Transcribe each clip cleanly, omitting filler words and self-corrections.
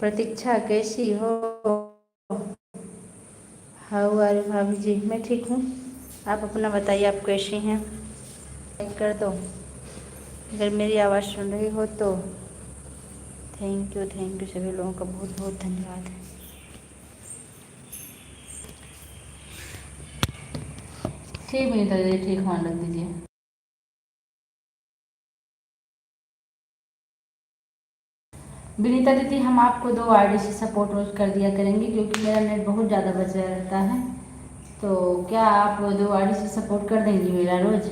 प्रतीक्षा कैसी हो? How are you भाभी जी? मैं ठीक हूँ। आप अपना बताइए, आप कैसी हैं? लाइक कर दो अगर मेरी आवाज़ सुन रही हो तो। थैंक यू सभी लोगों का बहुत बहुत धन्यवाद। 6 मिनट तक ठीक मान रख दीजिए। विनीता दीदी, हम आपको 2 आईडी से सपोर्ट रोज कर दिया करेंगे क्योंकि मेरा नेट बहुत ज़्यादा बचा रहता है। तो क्या आप 2 आईडी से सपोर्ट कर देंगी मेरा रोज़?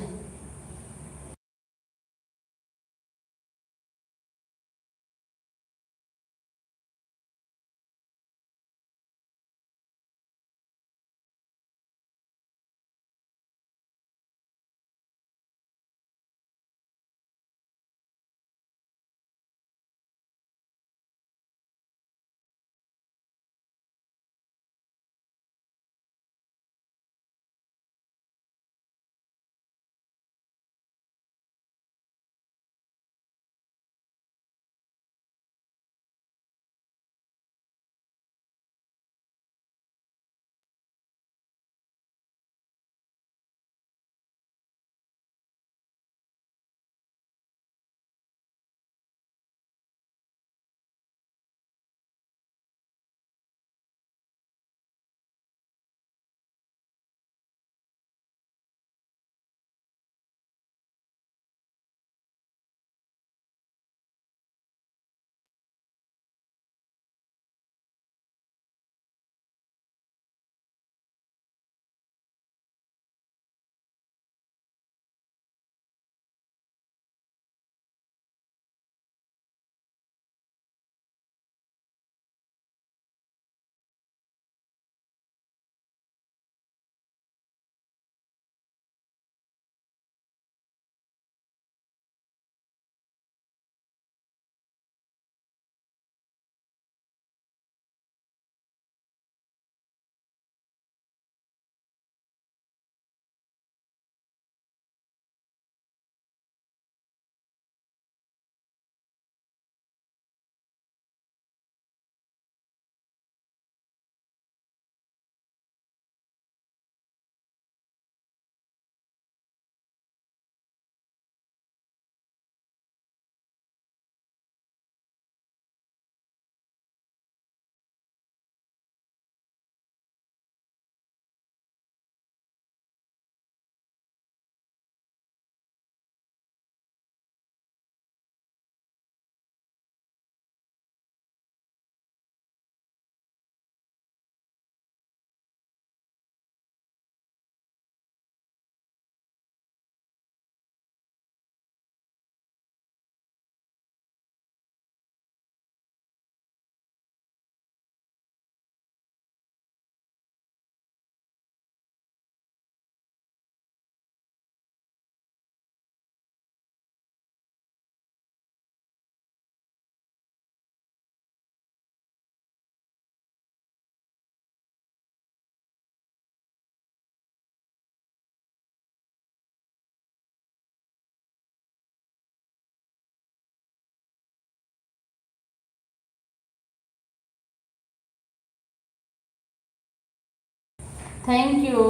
थैंक यू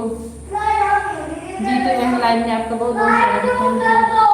जीतू बहन, लाइव में आपका बहुत बहुत स्वागत है। Thank you.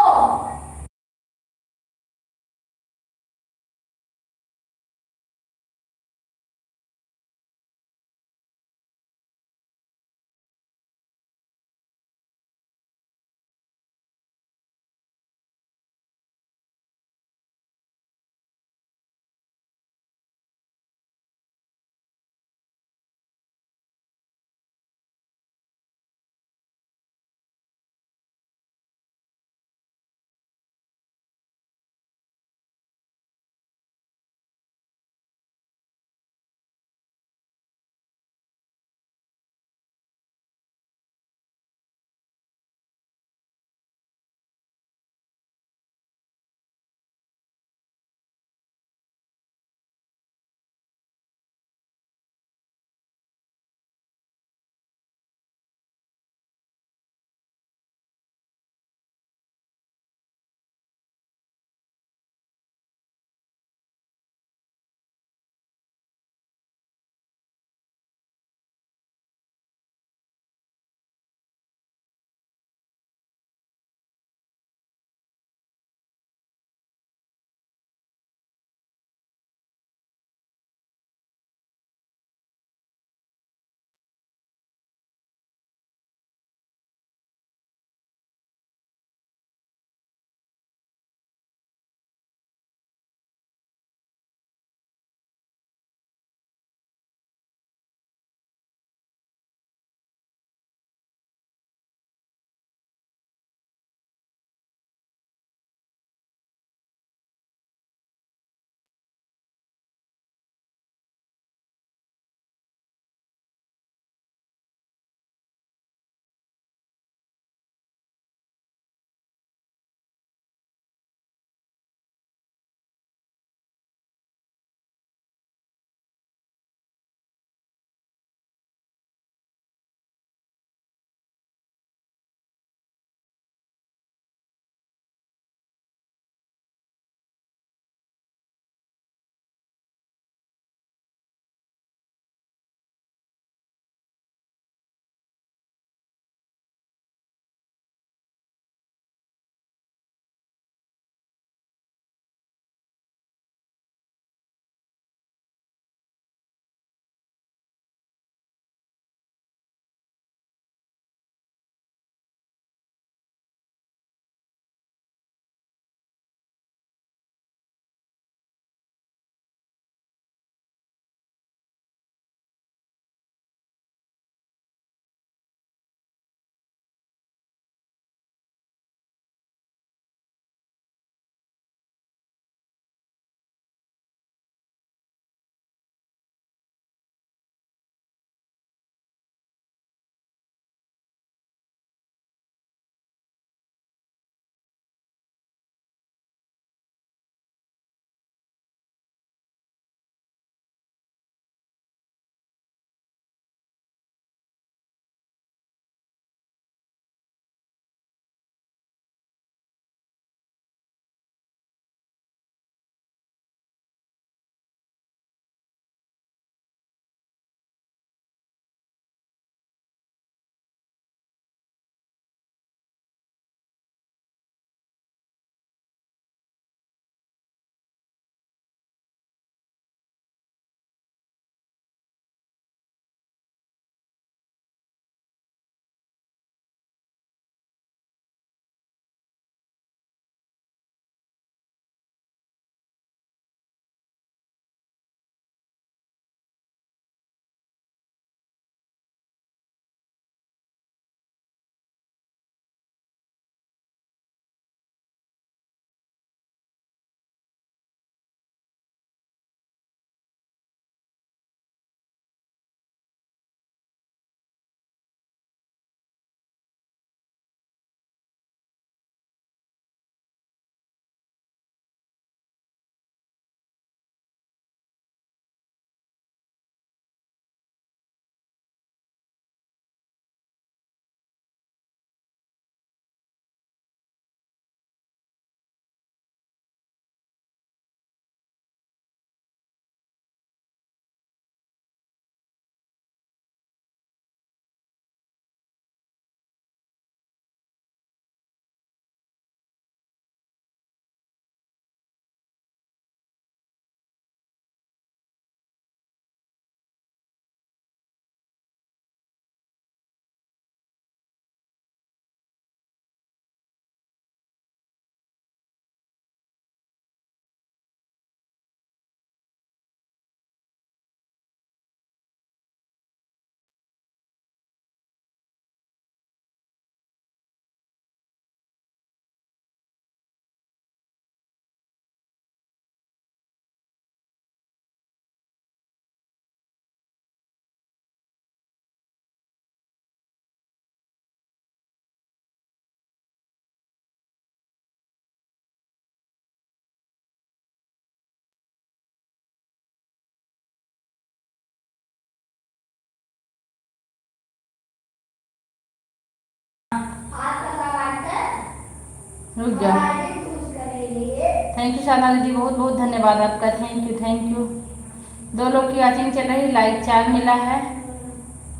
रुक जा। थैंक यू शाना दीदी, बहुत बहुत धन्यवाद आपका, थैंक यू थैंक यू। 2 लोग की वॉचिंग चल रही, लाइक 4 मिला है।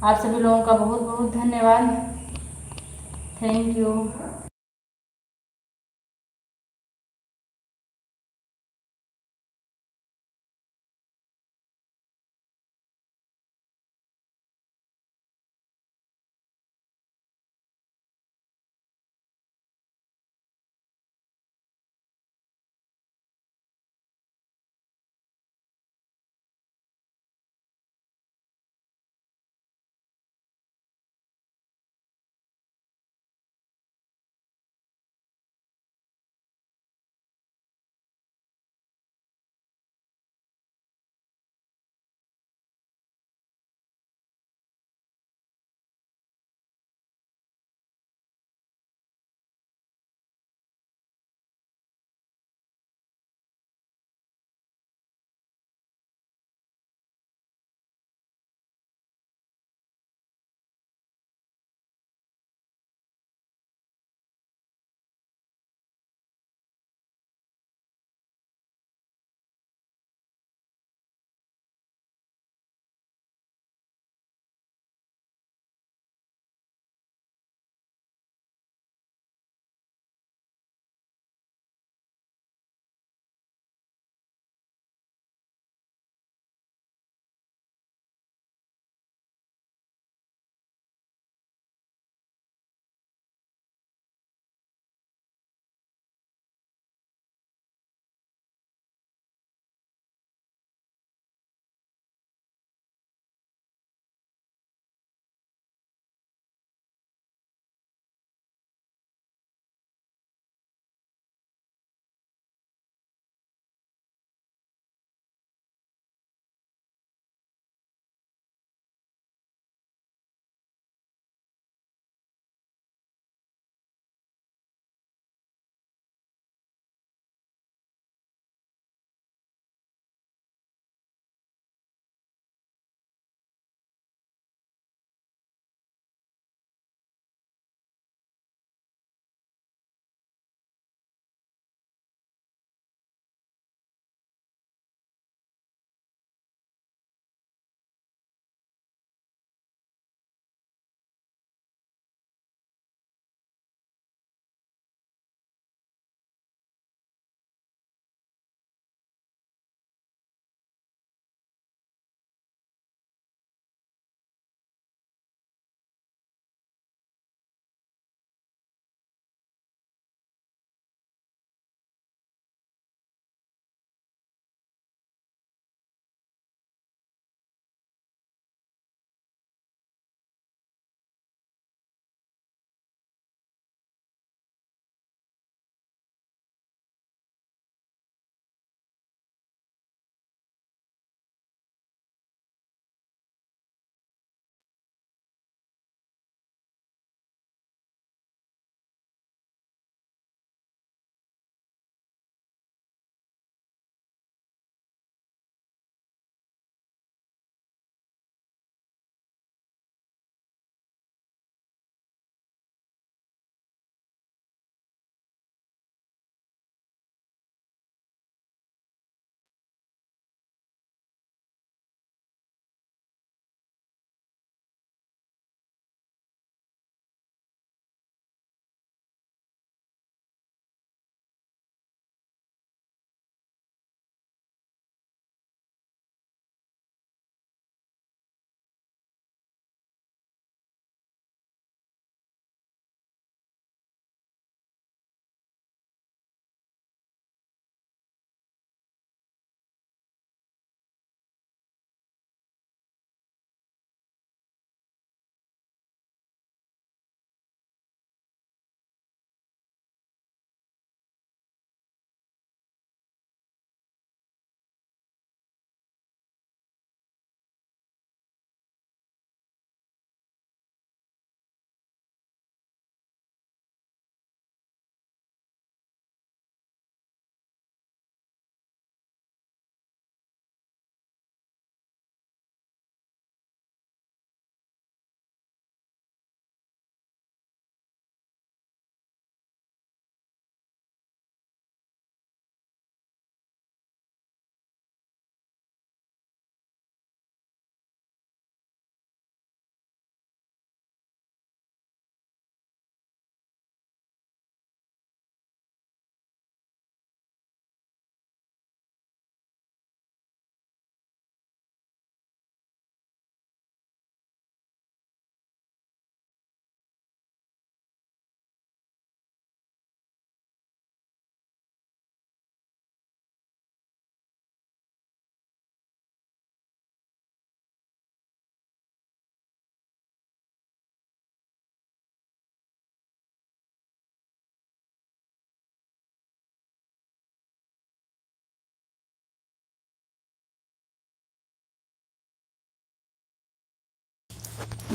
आप सभी लोगों का बहुत बहुत धन्यवाद, थैंक यू।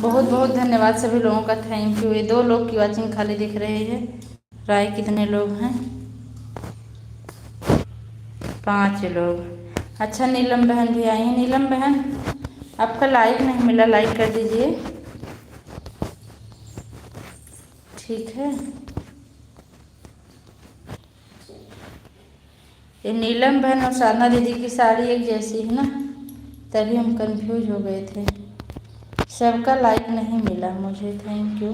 बहुत बहुत धन्यवाद सभी लोगों का, थैंक यू। ये 2 लोग की वॉचिंग खाली दिख रही है। राय कितने लोग हैं? 5 लोग। अच्छा, नीलम बहन भी आई हैं। नीलम बहन, आपका लाइक नहीं मिला, लाइक कर दीजिए, ठीक है। ये नीलम बहन और साधना दीदी की साड़ी एक जैसी है ना, तभी हम कंफ्यूज हो गए थे। सबका लाइक नहीं मिला मुझे, थैंक यू।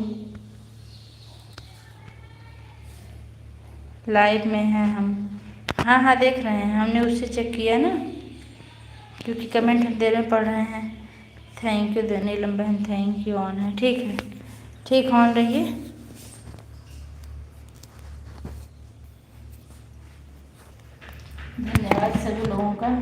लाइव में हैं हम। हाँ हाँ, देख रहे हैं, हमने उससे चेक किया ना, क्योंकि कमेंट हम देर में पढ़ रहे हैं। थैंक यू नीलम बहन, थैंक यू। ऑन है, ठीक है, ठीक, ऑन रहिए। धन्यवाद सभी लोगों का।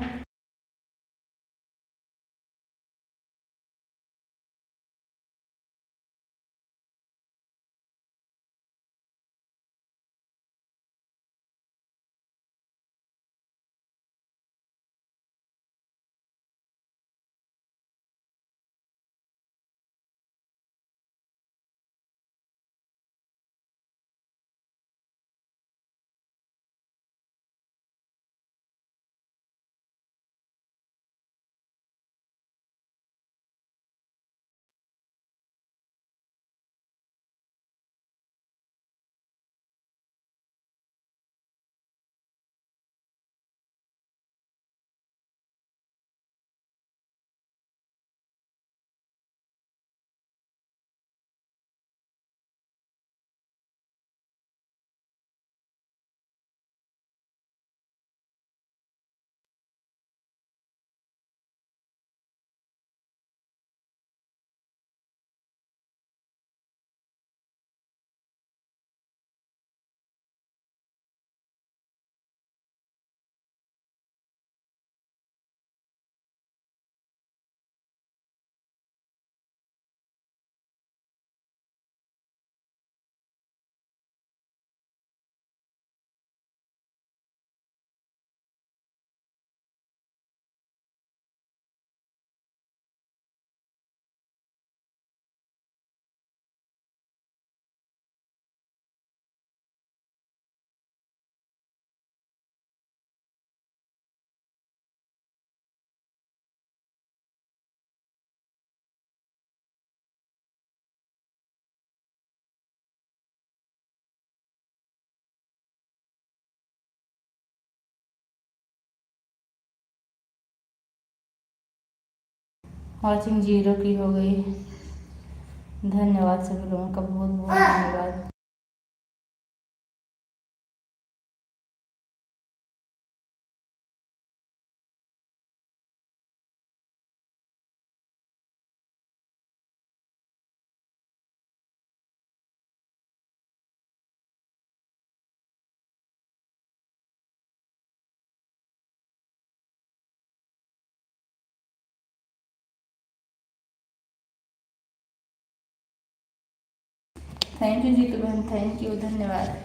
वॉचिंग 0 की हो गई। धन्यवाद सभी लोगों का, बहुत बहुत धन्यवाद। थैंक यू जीतू बहन, थैंक यू, धन्यवाद।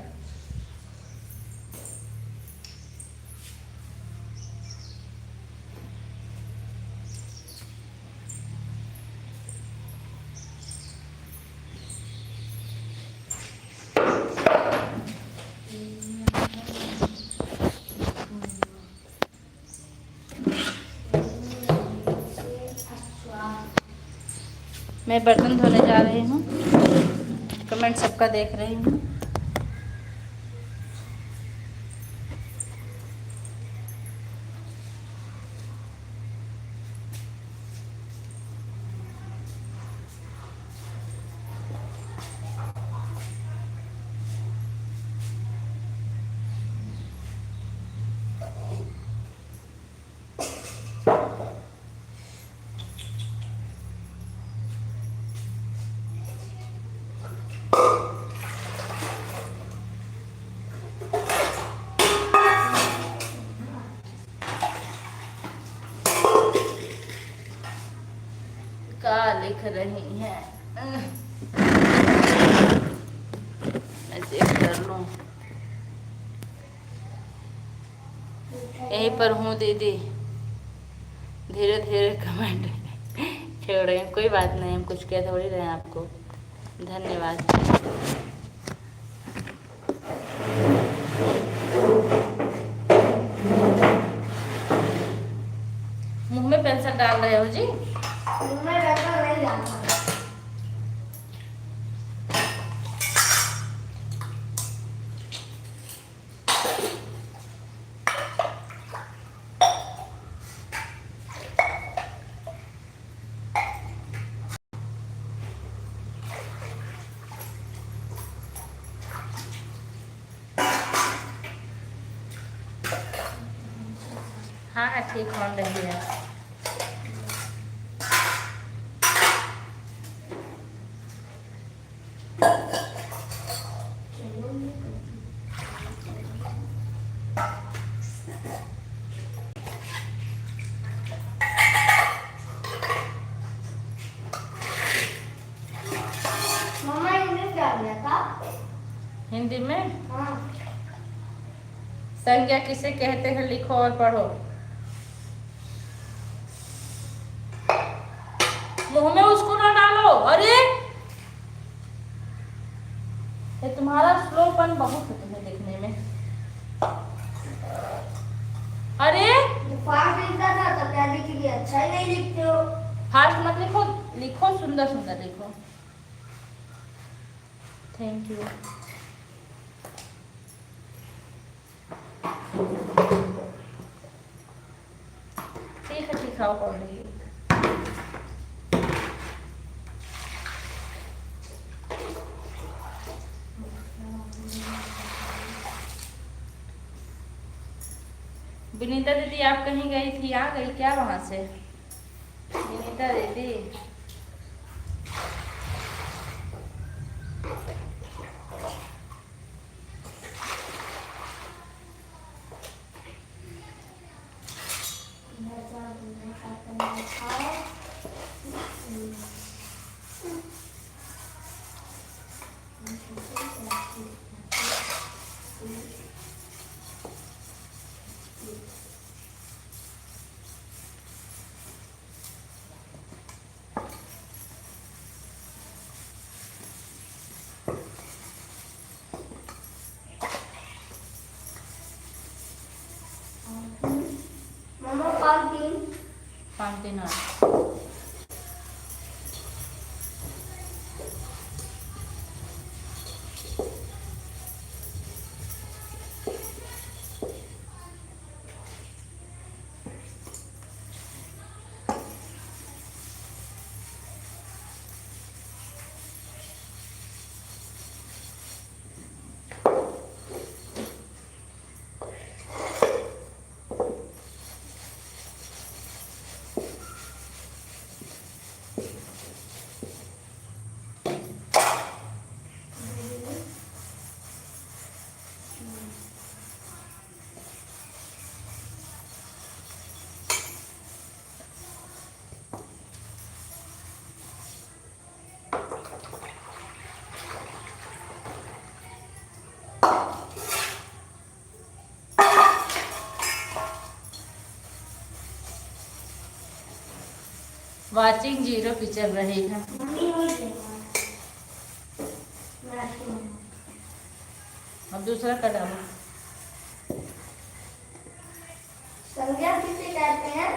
मैं बर्तन धोने जा रही हूँ, कमेंट सबका देख रही हूँ। क्या लिख रही हैं? मैं चेक कर लूँ। यहीं पर हूँ दीदी, धीरे धीरे कमेंट छेड़ रहे हैं, कोई बात नहीं, हम कुछ कह थोड़ी रहे हैं आपको। धन्यवाद। मुंह में पेंसिल डाल रहे हो जी? मुंह में पेंसिल नहीं डालना। हाँ ठीक हो रही है। मम्मा इंग्लिश क्या दिया था? हिंदी में? हाँ। संज्ञा किसे कहते हैं, लिखो और पढ़ो। मुंह में उसको ना डालो। अरे ये तुम्हारा स्लोपन बहुत है तुम्हें दिखने में। अरे फास्ट लिखता था तो क्या लिख लिया? अच्छा ही नहीं लिखते हो। फास्ट मत लिखो, लिखो सुंदर सुंदर लिखो। Thank you. ठीक है पढ़ लीजिए। विनीता दीदी आप कहीं गई थी, आ गई क्या वहां से? विनीता दीदी पांतीन वाचिंग 0 की चल रही है। अब दूसरा का डालो। संज्ञा किसे कहते हैं?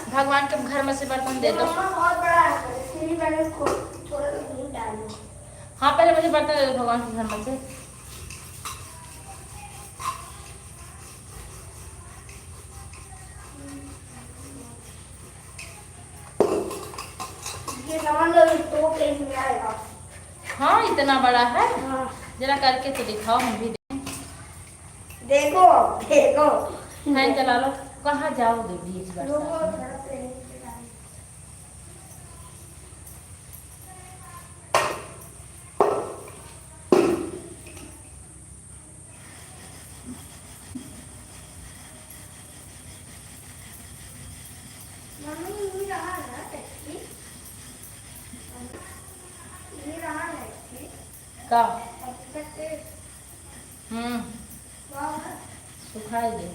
भगवान के घर में से बर्तन दे दो। बहुत बड़ा है इसलिए मैंने उसको थोड़ा नहीं डाला। हाँ पहले मुझे बर्तन दे दो भगवान के घर में से। ये सामान तो पेज में आएगा। हाँ इतना बड़ा है। हाँ। जरा करके तो दिखाओ, हम भी देखो देखो। फैन चला लो। कहाँ जाओगे बीच बरसात में? का सुखाई दे।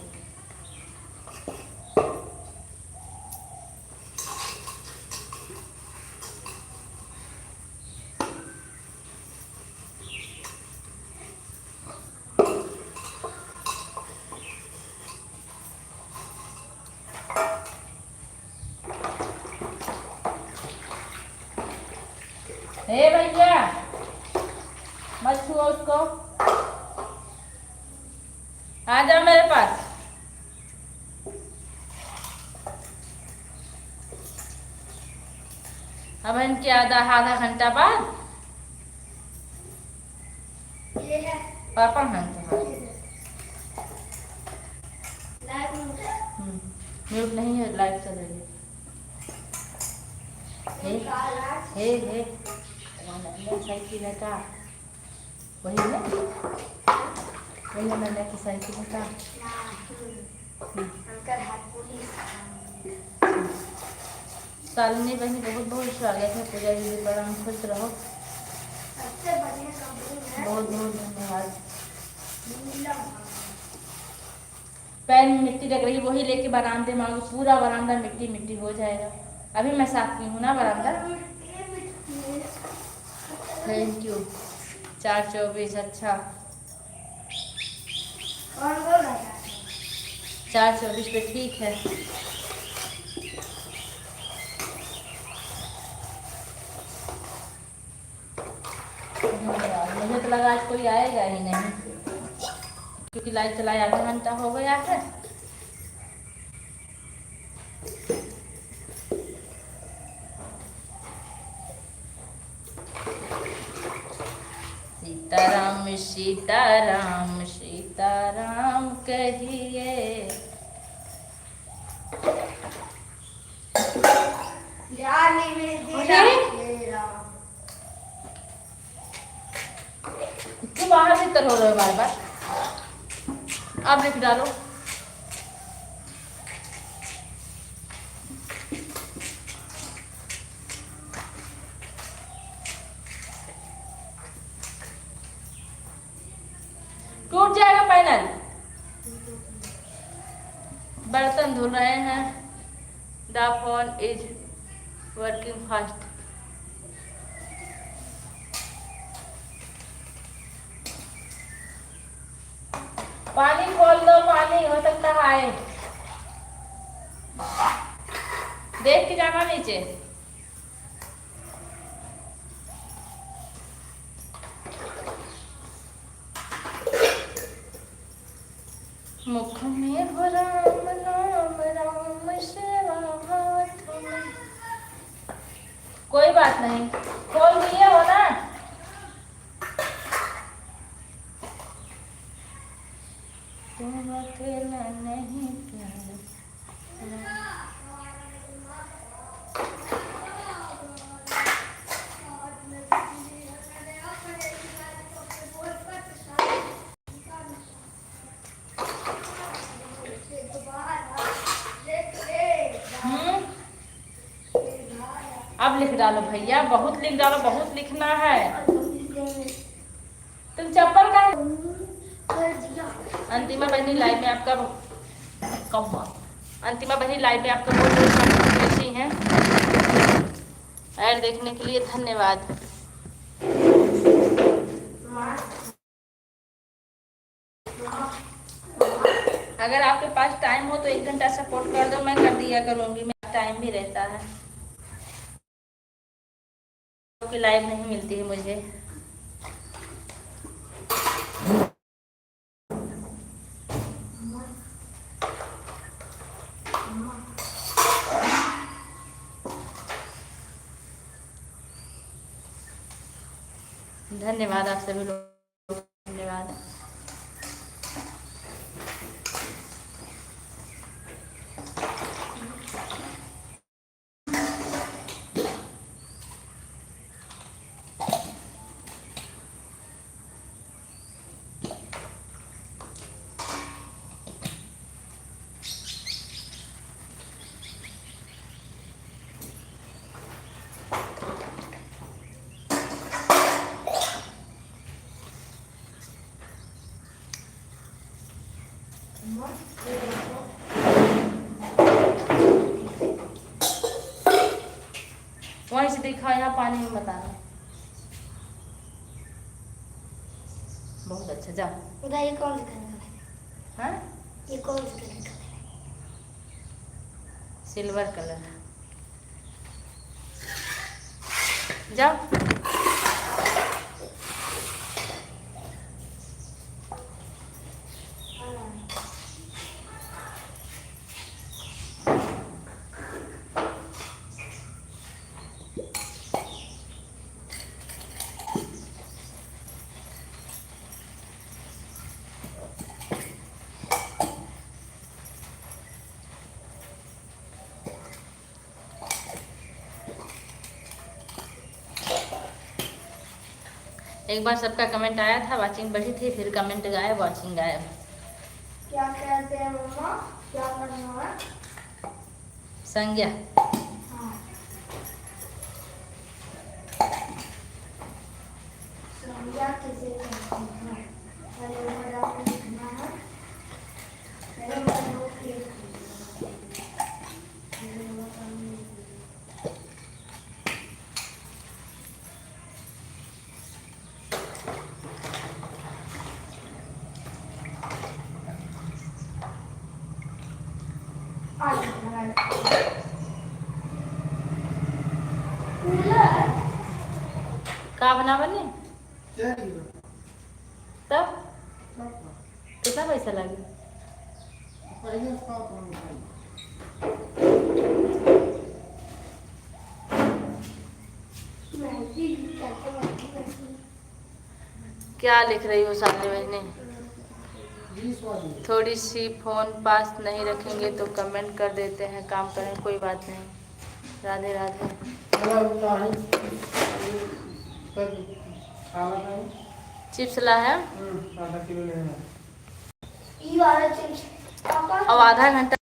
हे भैया मत छुओ उसको, आ जाओ मेरे पास। अब इनके आधा घंटा बाद पापा घंटा म्यूट नहीं है, लाइव चल रही है। हे साइकिल है का वही है, वही है नन्ना की साइकिल है का। शालिनी बहनी बहुत बहुत स्वागत है। पूजा दीदी प्रणाम, खुश रहो, बहुत बहुत धन्यवाद। पैर में मिट्टी लग रही, वही लेके बरामदे मांगो, पूरा बरामदा मिट्टी मिट्टी हो जाएगा। अभी मैं साफ की हूँ ना बरामदा। Thank you. 4:24 अच्छा 4:24 पे ठीक है। मुझे तो लगा आज कोई आएगा ही नहीं, क्योंकि लाइट चलाए आधा घंटा हो गया है। सीताराम सीताराम सीताराम कहिए। क्यों बाहर भीतर हो रहे हो बार बार? आप लिख डालो। टूट जाएगा पैनल। बर्तन धुल रहे हैं। The phone is working fast. पानी खोल दो, पानी हो सकता है आए। देख के जाना नीचे। मुख में हो राम नाम राम सेवा हाथ में। कोई बात नहीं, खोल दिए हो ना। तुम अकेला नहीं प्यार। अब लिख डालो भैया, बहुत लिख डालो, बहुत लिखना है। तुम चप्पल का अंतिमा बहनी लाइव में आपका कब अंतिमा बहनी लाइव में आपका बहुत बहुत कैसी हैं। ऐड देखने के लिए धन्यवाद। अगर आपके पास टाइम हो तो 1 घंटा सपोर्ट कर दो, मैं कर दिया करूँगी। मेरा टाइम भी रहता है, क्योंकि लाइव नहीं मिलती है मुझे। धन्यवाद आप सभी लोग, धन्यवाद। दिखाओ, यहाँ पानी में बताना। बहुत अच्छा, जाओ। ये कौन सा कलर है? हाँ, ये कौन सा कलर है? Silver colour. जाओ। एक बार सबका कमेंट आया था, वाचिंग बढ़ी थी, फिर कमेंट गायब, वाचिंग गायब। क्या कहते हैं मम्मा? क्या करना है? संज्ञा। हाँ, संज्ञा किसे कहते हैं? पहले बड़ा लिखना है। पहले बड़ा नोट लिखना का बना बने तब कितना पैसा लगे? क्या लिख रही हो सामने बहने? थोड़ी सी फोन पास नहीं रखेंगे तो कमेंट कर देते हैं, काम करें, कोई बात नहीं। राधे राधे। चिप्स ला है, आधा किलो लेना। ये वाला चिप्स अब आधा घंटा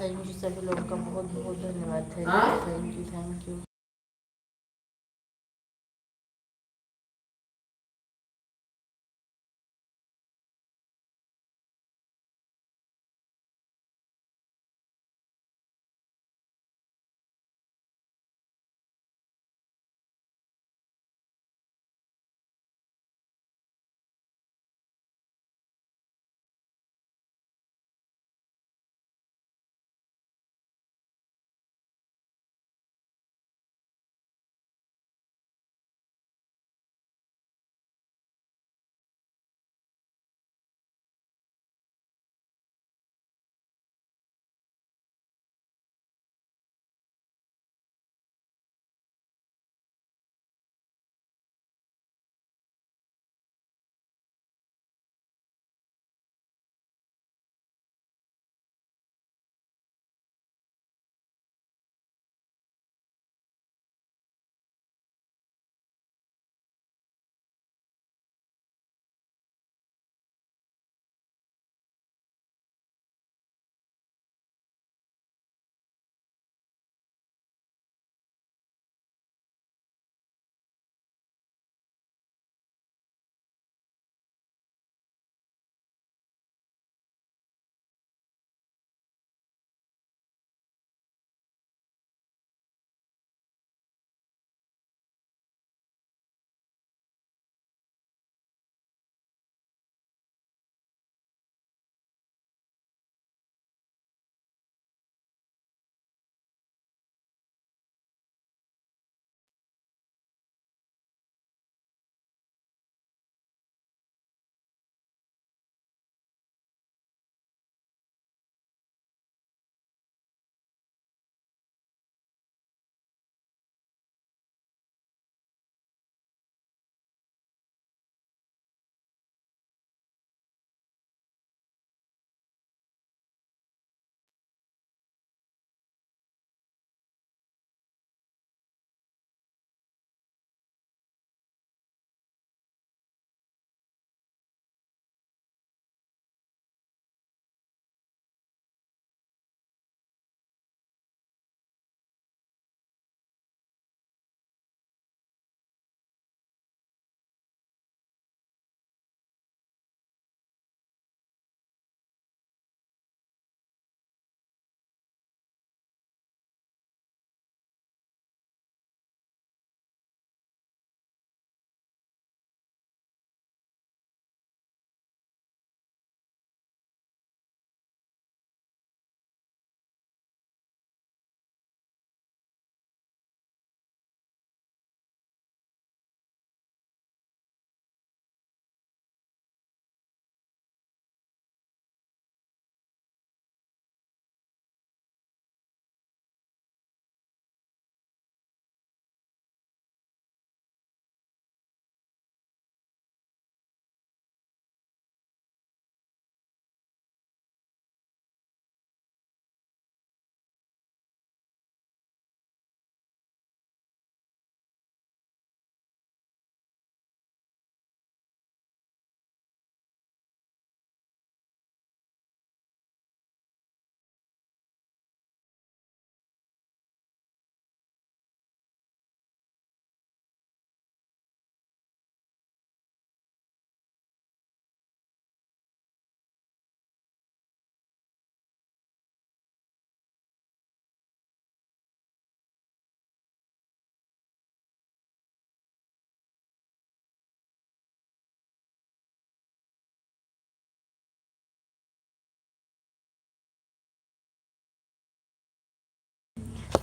थैंक यू सभी लोगों का बहुत बहुत धन्यवाद। Thank you.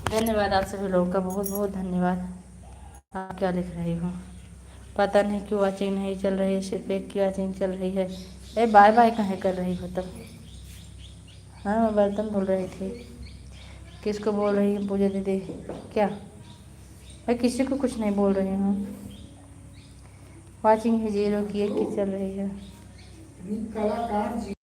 धन्यवाद आप सभी लोगों का बहुत बहुत धन्यवाद। आप क्या लिख रही हो? पता नहीं क्यों वाचिंग नहीं चल रही है, सिर्फ एक की वाचिंग चल रही है। ए बाय बाय कहाँ कर रही हो तब? हाँ मैं बर्तन धुल रही थी। किसको बोल रही है पूजा दीदी? क्या? मैं किसी को कुछ नहीं बोल रही हूँ। वाचिंग है 0 की, 1 की चल रही है। कलाकार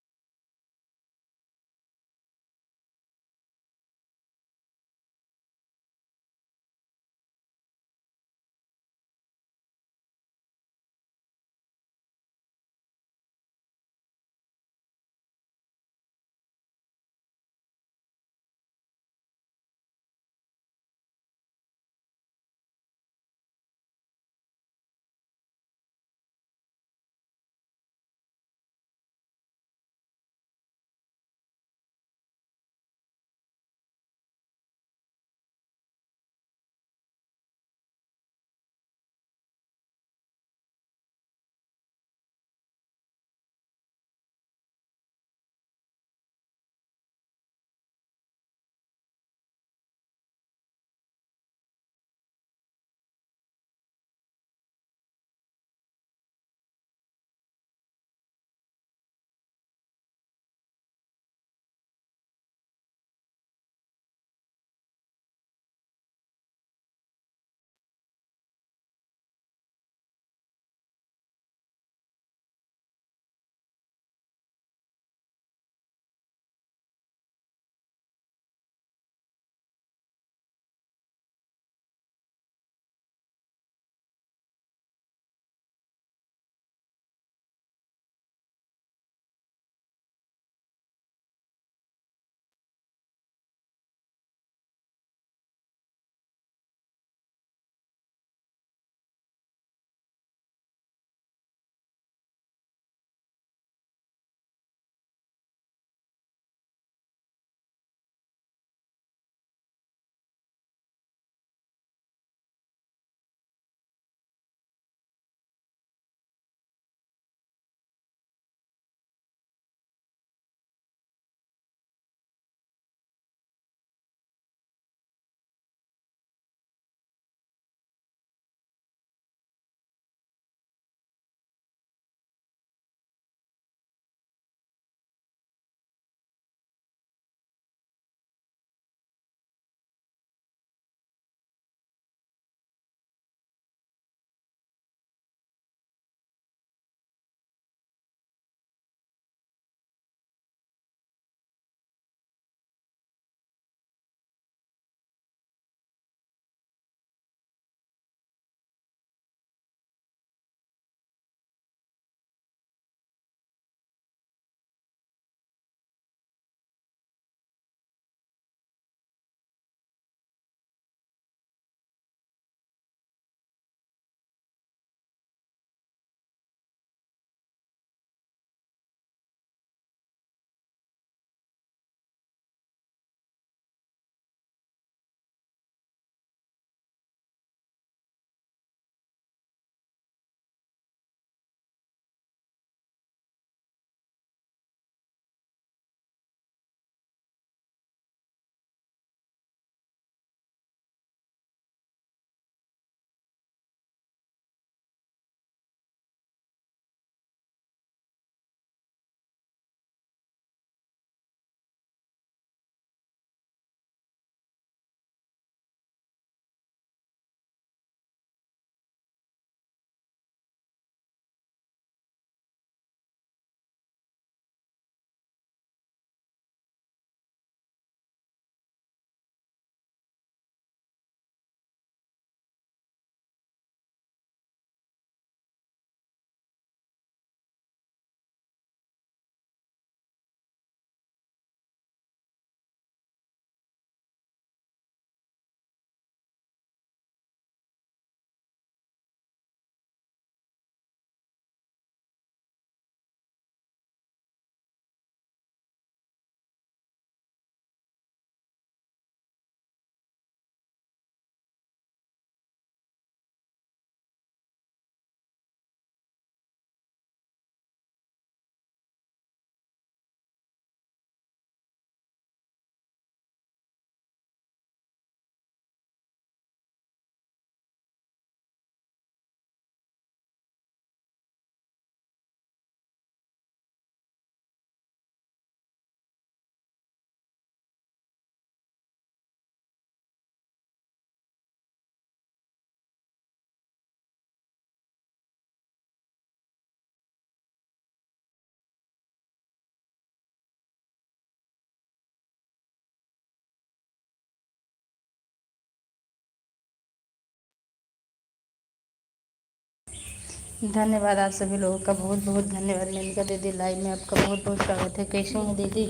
धन्यवाद आप सभी लोगों का, बहुत बहुत धन्यवाद। मेनका दीदी लाइव में आपका बहुत बहुत स्वागत है। कैसे हैं दीदी?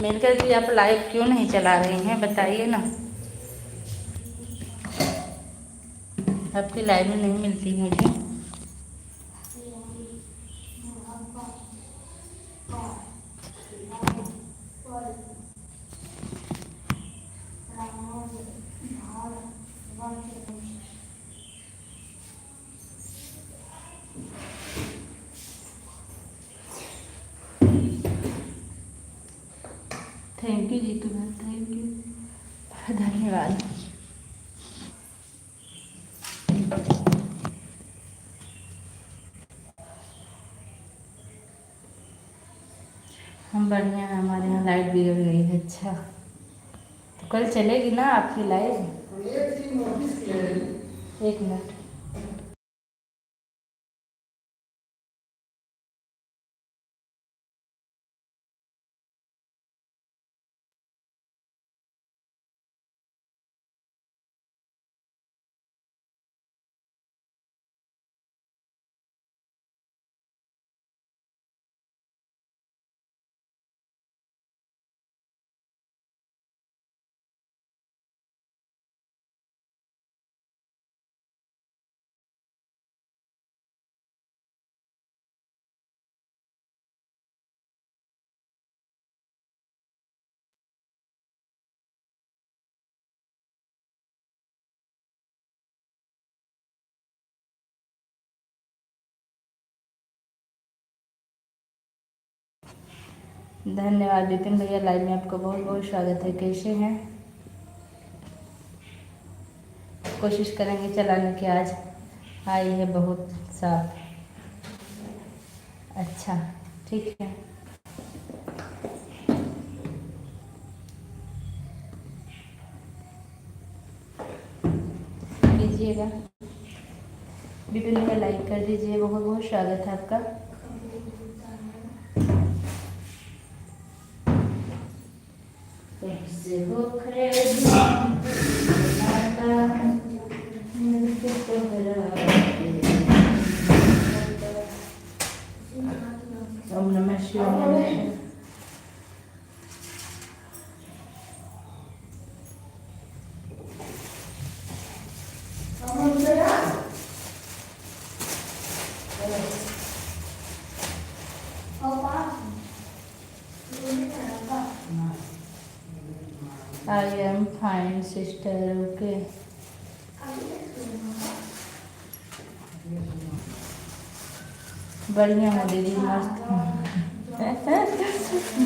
मेनका दीदी आप लाइव क्यों नहीं चला रही हैं, बताइए ना। आपकी लाइव में नहीं मिलती मुझे। Thank you Jitu ma'am, thank you, धन्यवाद। हम बढ़िया हैं, हमारे यहाँ लाइट बिगड़ गई है। अच्छा, तो कल चलेगी ना आपकी लाइट? एक मिनट। धन्यवाद विपिन भैया, लाइव में आपका बहुत बहुत स्वागत है। कैसे हैं? कोशिश करेंगे चलाने की। आज आई है बहुत साफ। अच्छा, ठीक है। कीजिएगा विपिन भैया, लाइक कर दीजिए। बहुत बहुत स्वागत है आपका। कैसे हो ओम नमः शिवाय। I am fine sister, okay. बढ़िया हूँ दीदी, मस्त हूँ।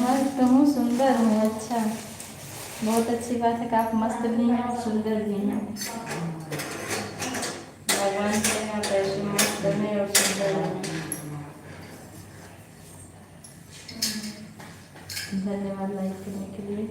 मस्त हूँ, सुंदर हूँ। अच्छा, बहुत अच्छी बात है कि आप मस्त भी हैं और सुंदर भी हैं। भगवान से आप ऐसे मस्त हैं और सुंदर हैं। धन्यवाद लाइक करने के लिए।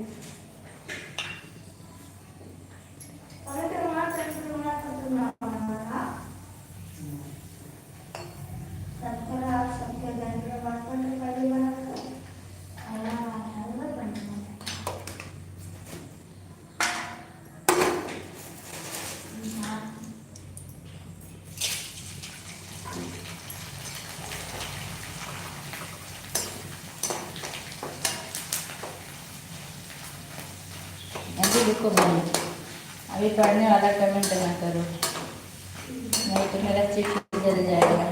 अभी देखो भाई, अभी पढ़ने वाला कमेंट ना करो, नहीं तो मेरा चिप जल जाएगा।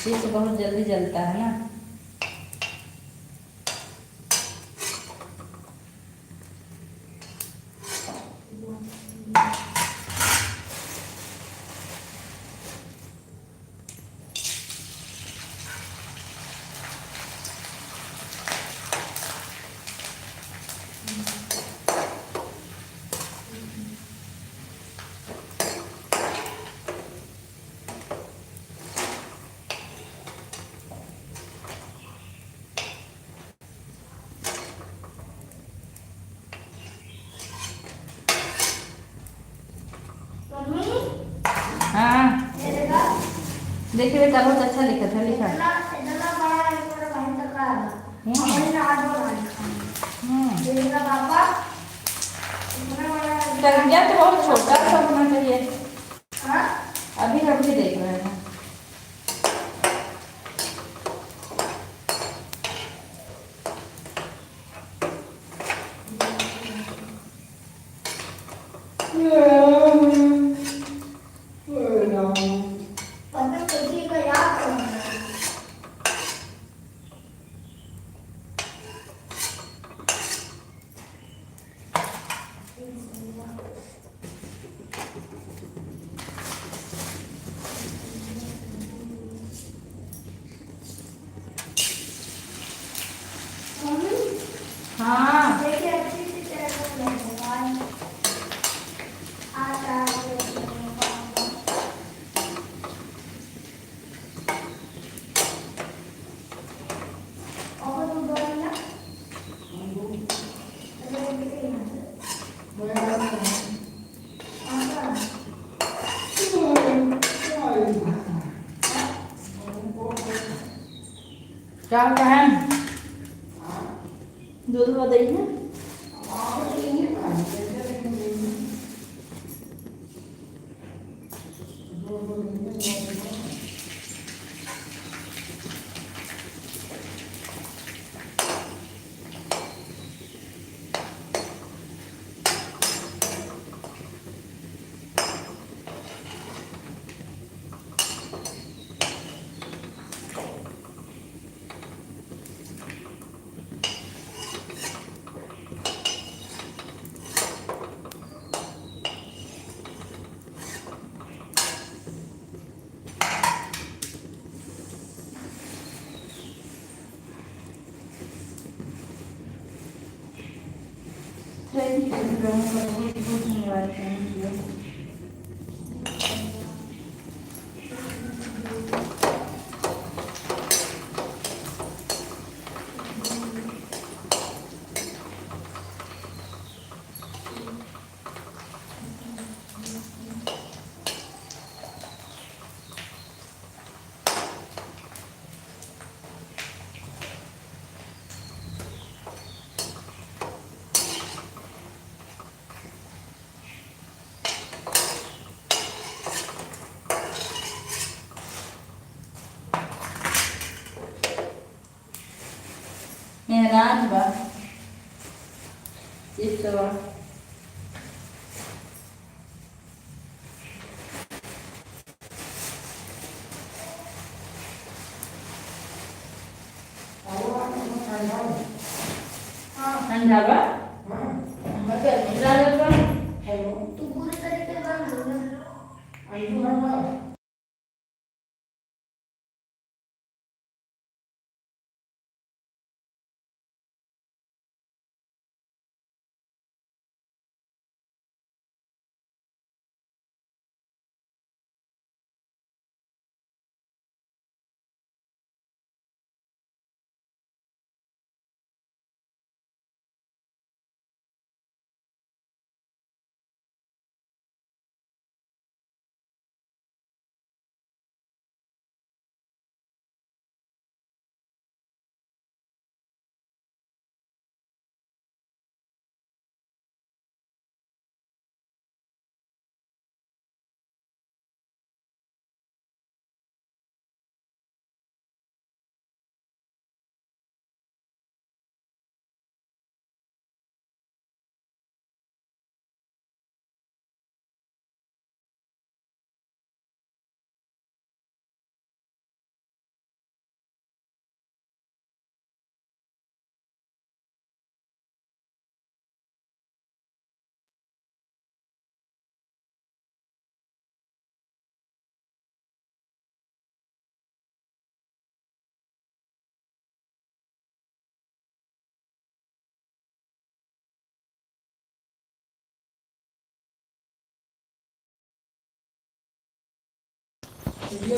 चिप बहुत जल्दी जलता है ना। हाँ देखिए बेटा, बहुत अच्छा लिखा था। लिखा संज्ञा तो बहुत छोटा सा होना चाहिए। हाँ अभी अभी देख रहे हैं। पता किसी का याद करना है। मम्मी हाँ देखिए अच्छी सी तरह से लगाओ। आता है और तो बोलना अरे किसी क्या बहन दूध हो गई है। थैंक यू बहुत बहुत धन्यवाद। Thank you. मेरा राज बा इस तरह ठंडा बा मतलब ठंडा बा तू पूरी तरीके से बंद हो गया।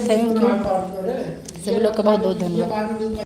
थैंक यू सभी लोग का बहुत बहुत धन्यवाद।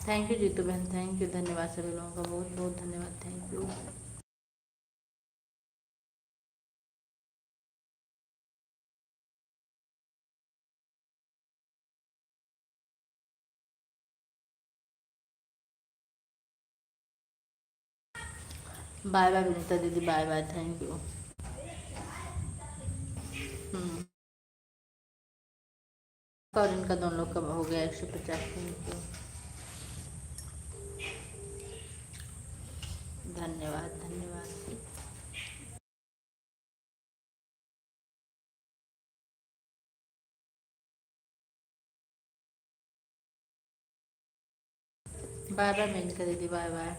थैंक यू जीतू बहन, थैंक यू, धन्यवाद सभी लोगों का, बहुत बहुत धन्यवाद, thank you. Bye bye Vinita दीदी, बाय बाय, थैंक यू। और इनका दोनों लोग का हो गया 150, थैंक यू, धन्यवाद धन्यवाद। बाय बाय मेनका दीदी, बाय बाय।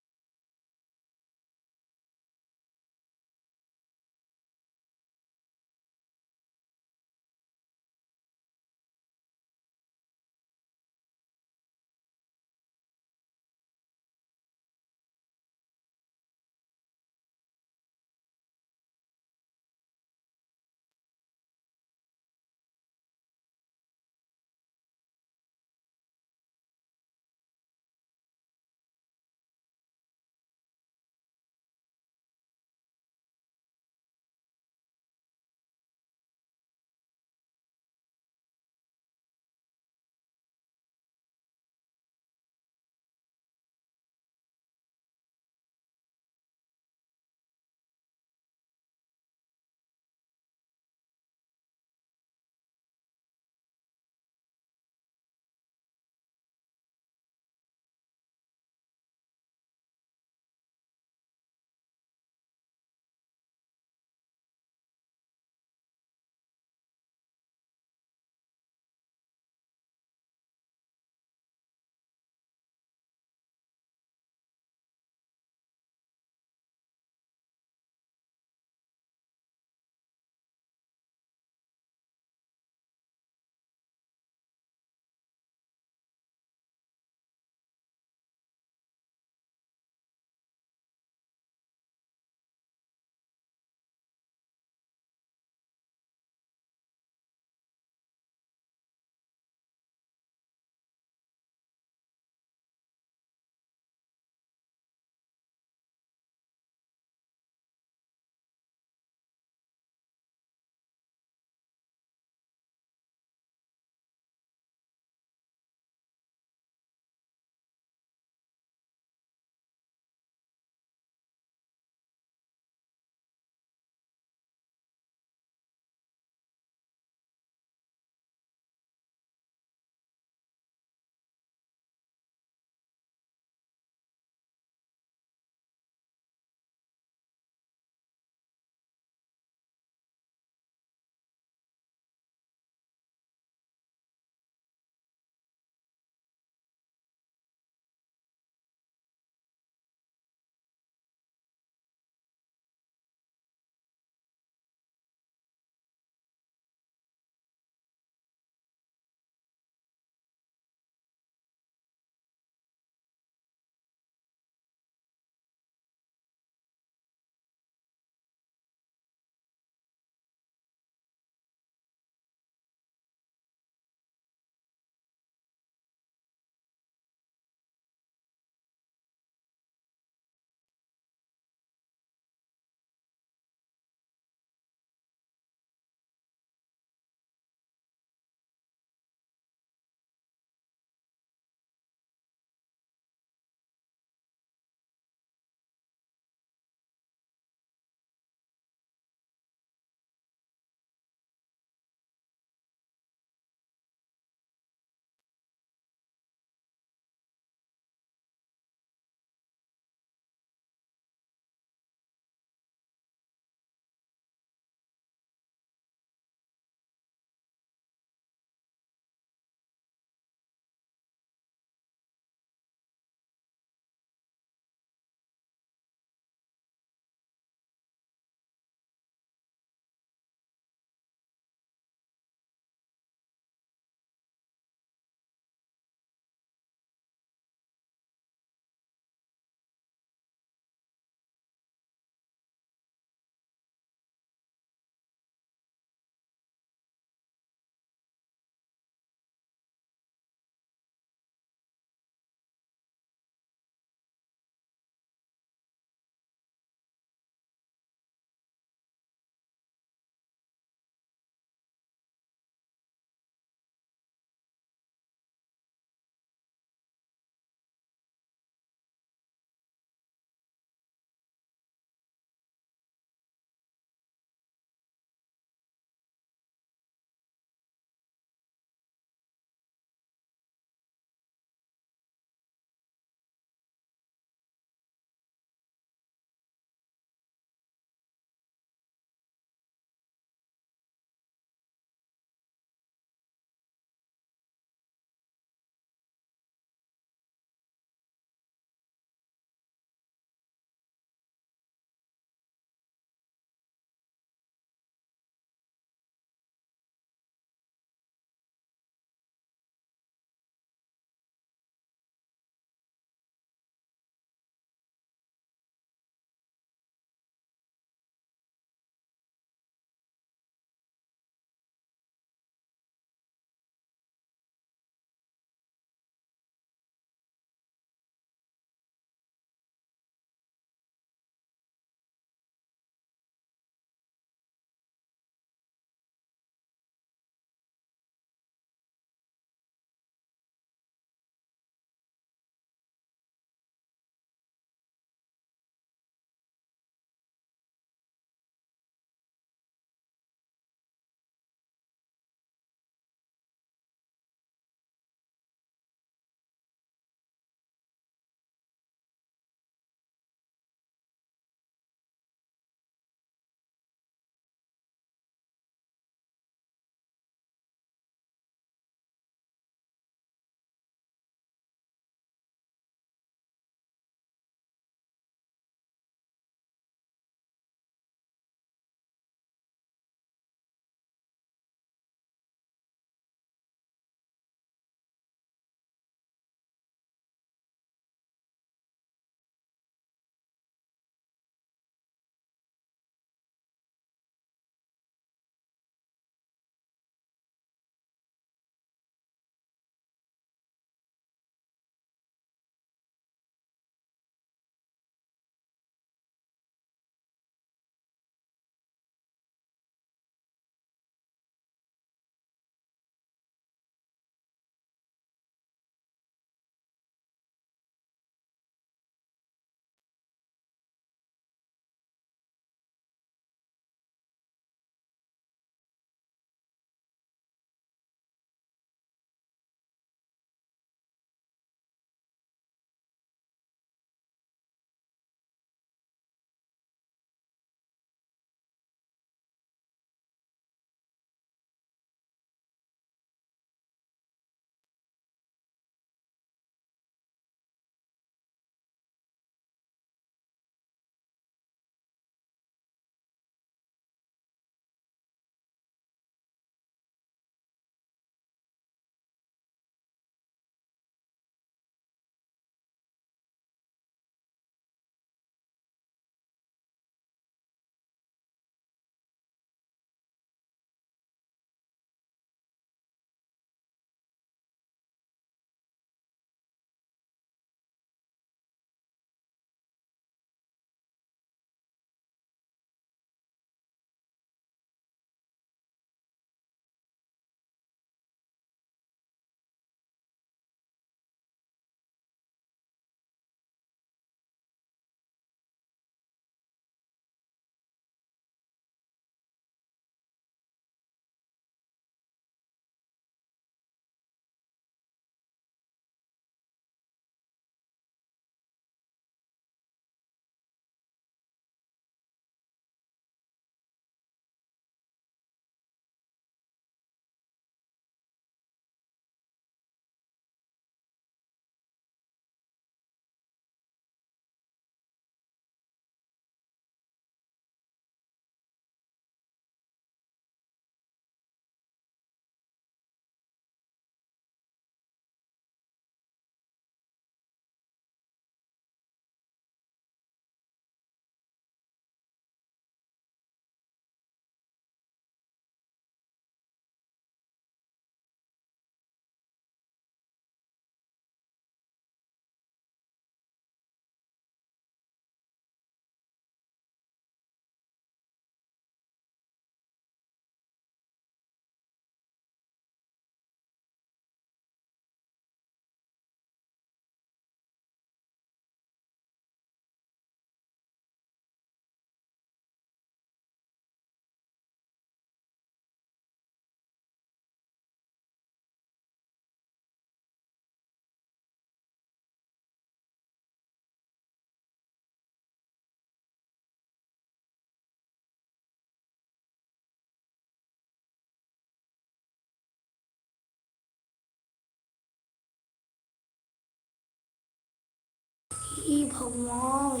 भगवान।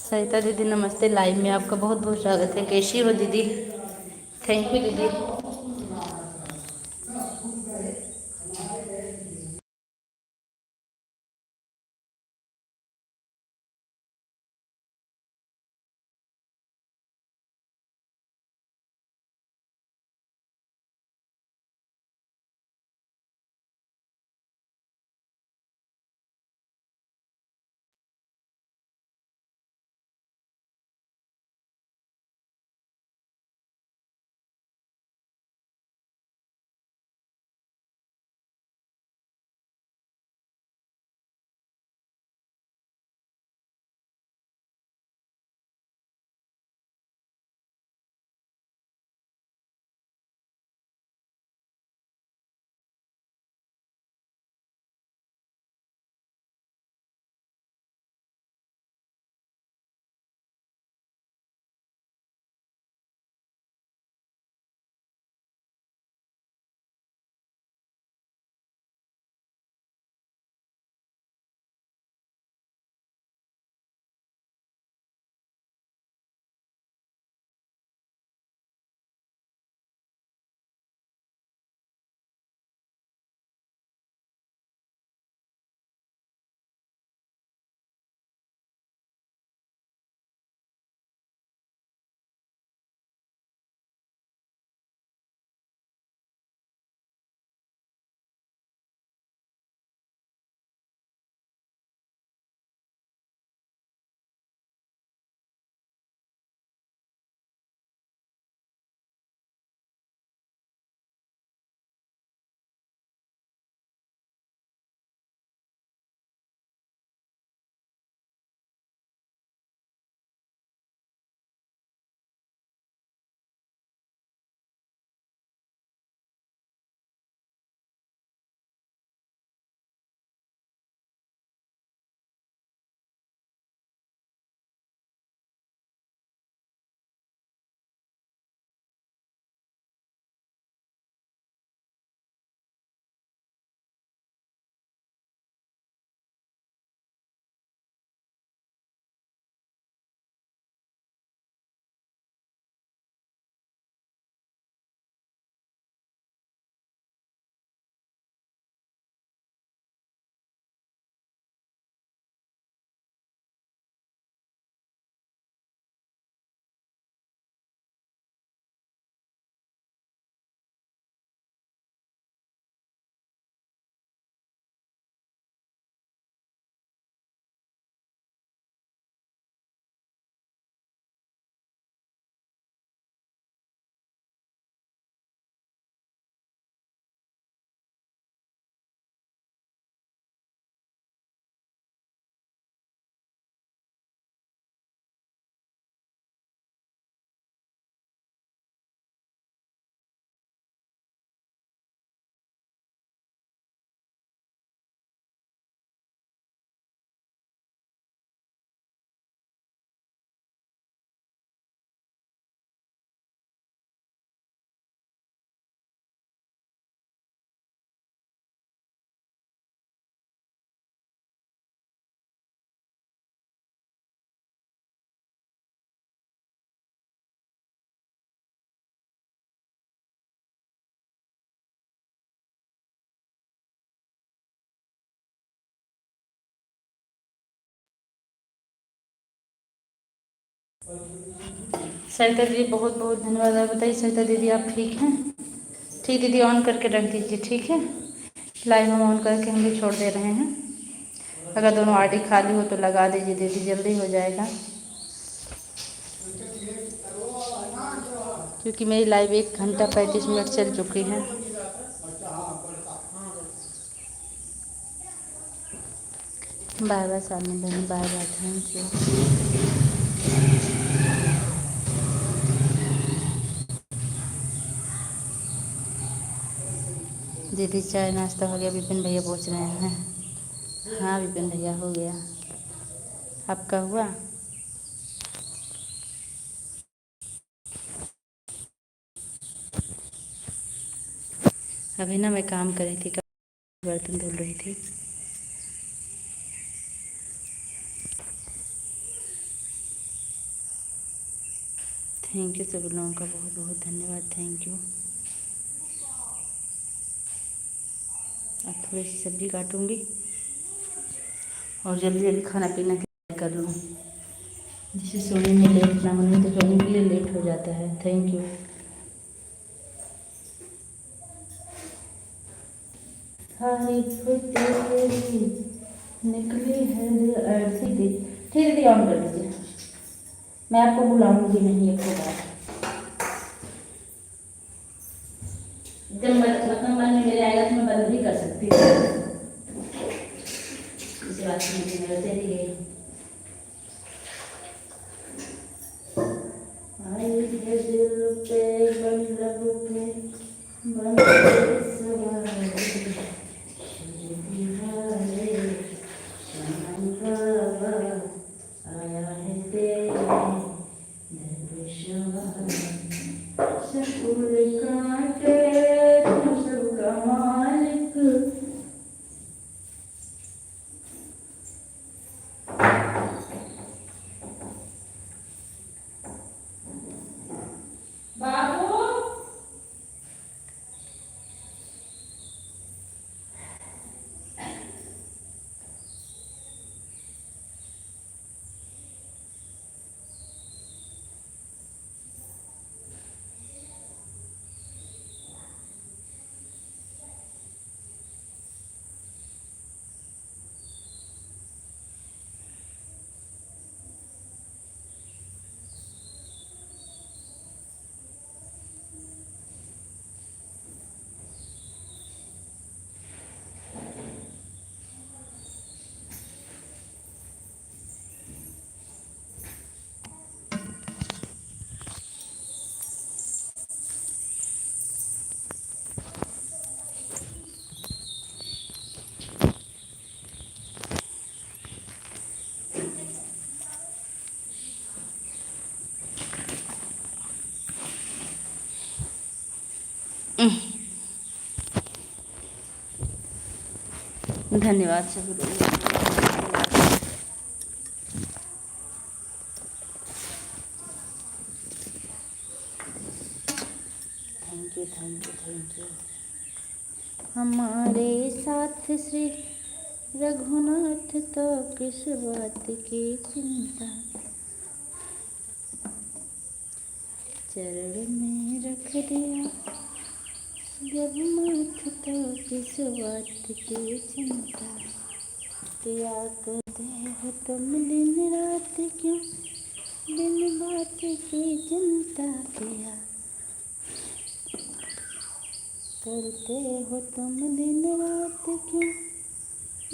सरिता दीदी नमस्ते, लाइव में आपका बहुत बहुत स्वागत है। कैसी हो दीदी? थैंक यू दीदी। सरिता दीदी बहुत बहुत धन्यवाद। आप बताइए सरिता दीदी आप ठीक हैं? ठीक दीदी, ऑन करके रख दीजिए, ठीक है? लाइव हम ऑन करके हम भी छोड़ दे रहे हैं। अगर दोनों आरडी खाली हो तो लगा दीजिए दीदी, जल्दी हो जाएगा, क्योंकि मेरी लाइव 1 घंटा 35 मिनट चल चुकी है। बाय बाय सामने बहन, बाय बाय, थैंक यू। दीदी चाय नाश्ता हो गया? विपिन भैया पूछ रहे हैं। हाँ विपिन भैया हो गया, आपका हुआ? अभी ना मैं काम कर रही थी, बर्तन धुल रही थी। थैंक यू सभी लोगों का बहुत बहुत धन्यवाद। Thank you. अब थोड़ी सी सब्ज़ी काटूँगी और जल्दी जल्दी खाना पीना कर लूँ, जिससे सोने में लेट ना होने, तो सोने के लिए लेट हो जाता है। Thank you. हाय तेरी निकली है ऐसी दी। ठीक है, ऑन कर दीजिए, मैं आपको बुलाऊंगी नहीं आपको बात। जब मतलब मन में मेरे आएगा तो मैं बंद भी कर सकती हूँ, इसी बात की मुझे मेरे चली गई। आई है दिल पे बंद पे बंद सवार दीवारे शाम का आया है तेरे दर्द सकूल काटे तुम सबका मालिक। बाबू धन्यवाद सभी लोगों को। Thank you thank you thank you. हमारे साथ श्री रघुनाथ तो किस बात की चिंता, चरण में रख दिया जब माथ तो किस बात की चिंता। क्या करते हो तुम दिन रात क्यों बिन बात की चिंता किया करते हो तुम दिन रात क्यों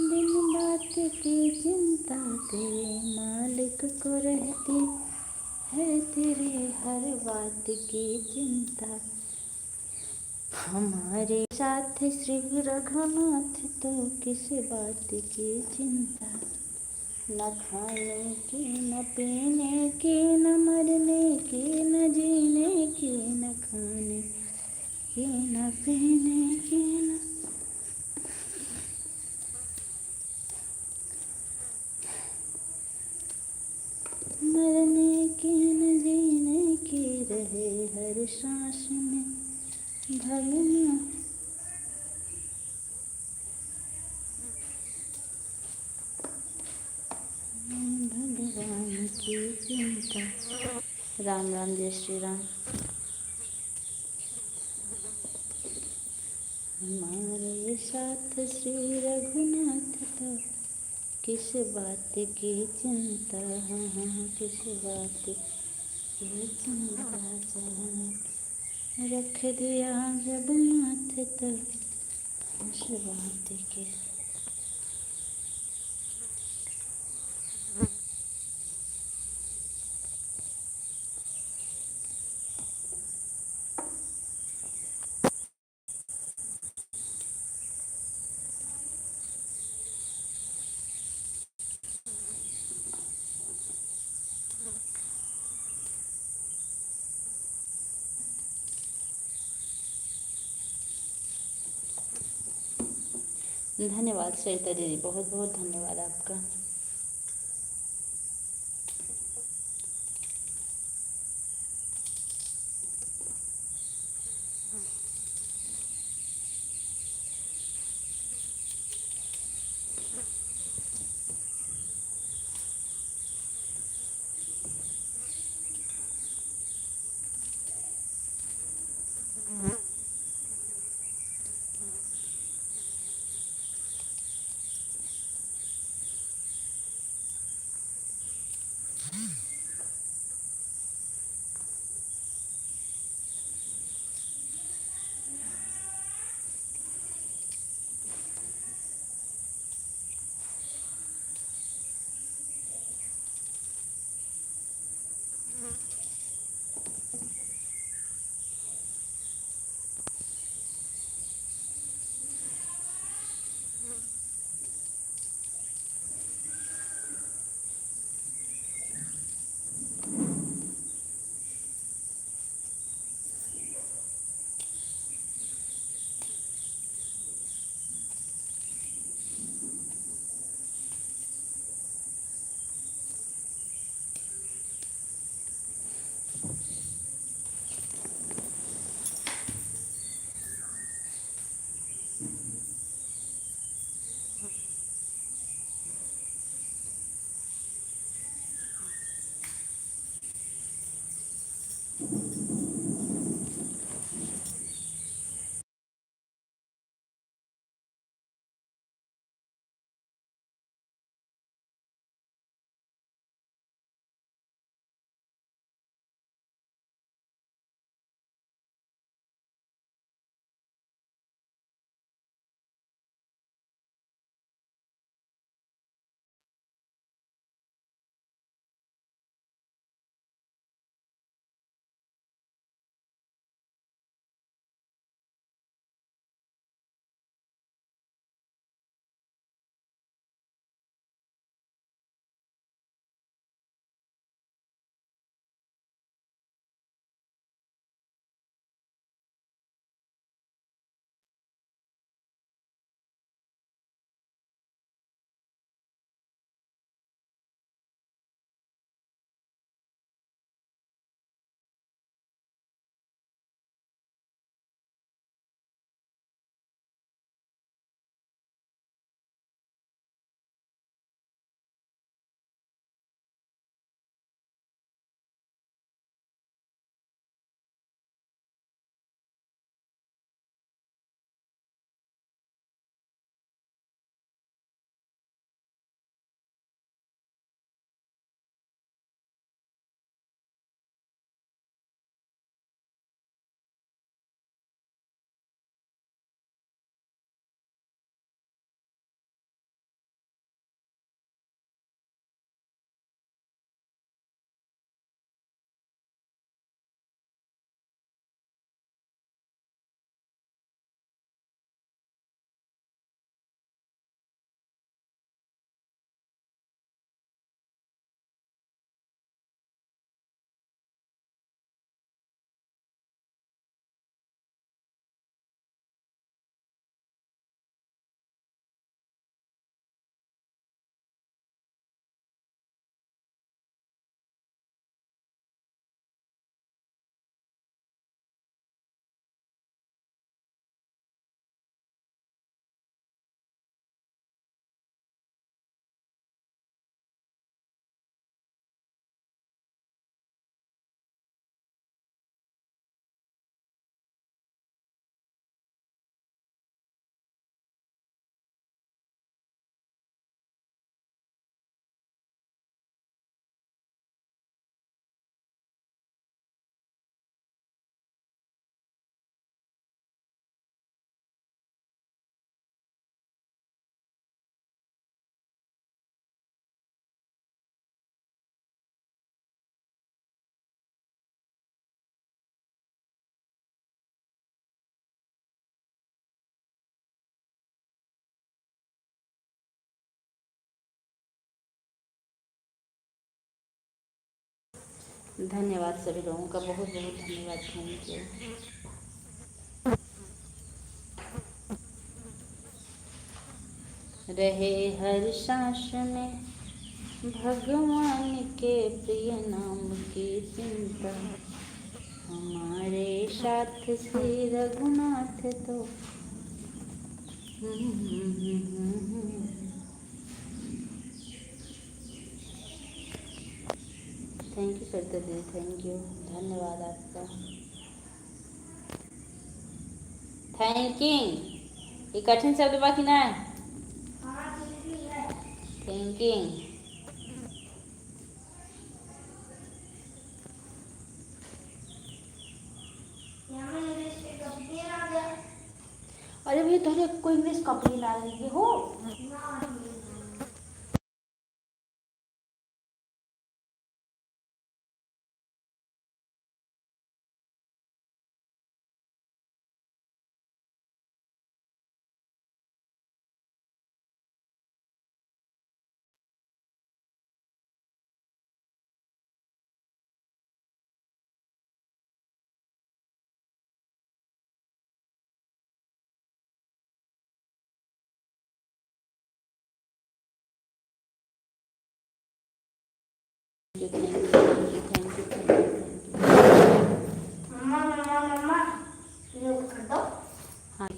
बिन बात की चिंता। तेरे मालिक को रहती है तेरे हर बात की चिंता। हमारे साथ श्री रघुनाथ तो किस बात की चिंता। न खाने की न पीने की न मरने की न जीने की न खाने की न पीने की न मरने की न जीने की, रहे हर सांस में भगवान भगवान की चिंता। राम राम, जय श्री राम। हमारे साथ श्री रघुनाथ तो किस बात की चिंता। हाँ हाँ किस बात की चिंता। चरण रख दिया जब माथ तो किस बात की। धन्यवाद सरिता दीदी, बहुत बहुत धन्यवाद आपका। धन्यवाद सभी लोगों का, बहुत बहुत धन्यवाद। Thank you. रहे हर सांस में भगवान के प्रिय नाम की चिंता, हमारे साथ श्री रघुनाथ तो थैंक यू सरिता दीदी, थैंक यू, धन्यवाद आपका। थैंकिंग ये कठिन शब्द बाकी ना है। हाँ ठीक ही है। थिंकिंग यहाँ में इंग्लिश के कंप्लेन आ गया। अरे भैया तुमने कोई इंग्लिश कपड़ी ला ली हो। ना मम्मा मम्मा मम्मा ये कर दो। हाँ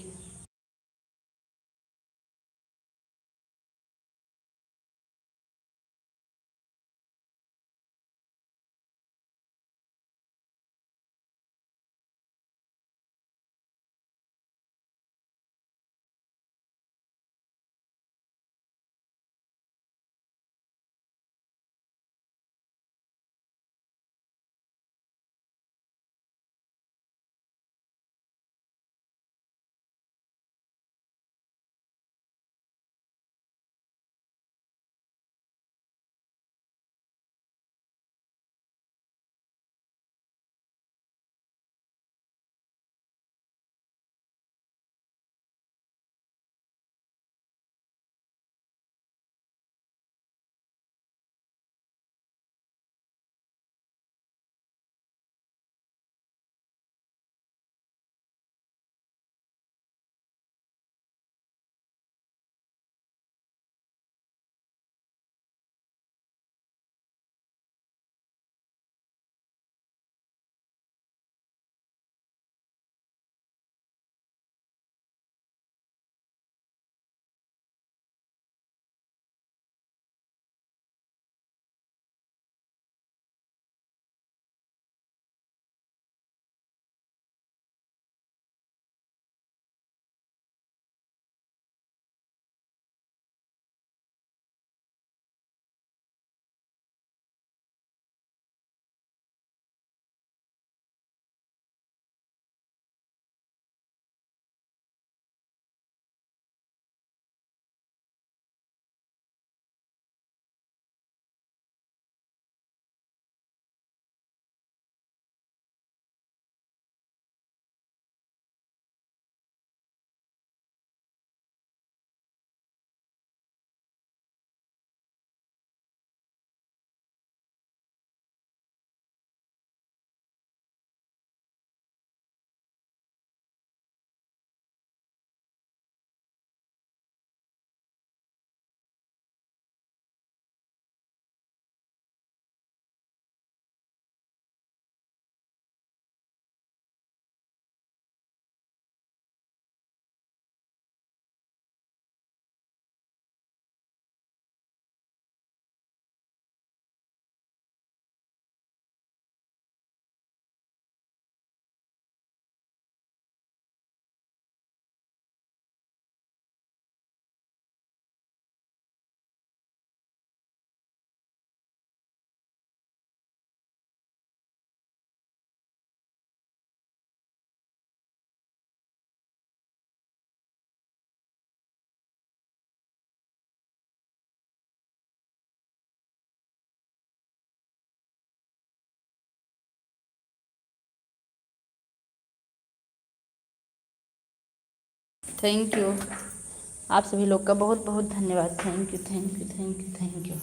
थैंक यू। आप सभी लोग का बहुत बहुत धन्यवाद। Thank you thank you thank you thank you.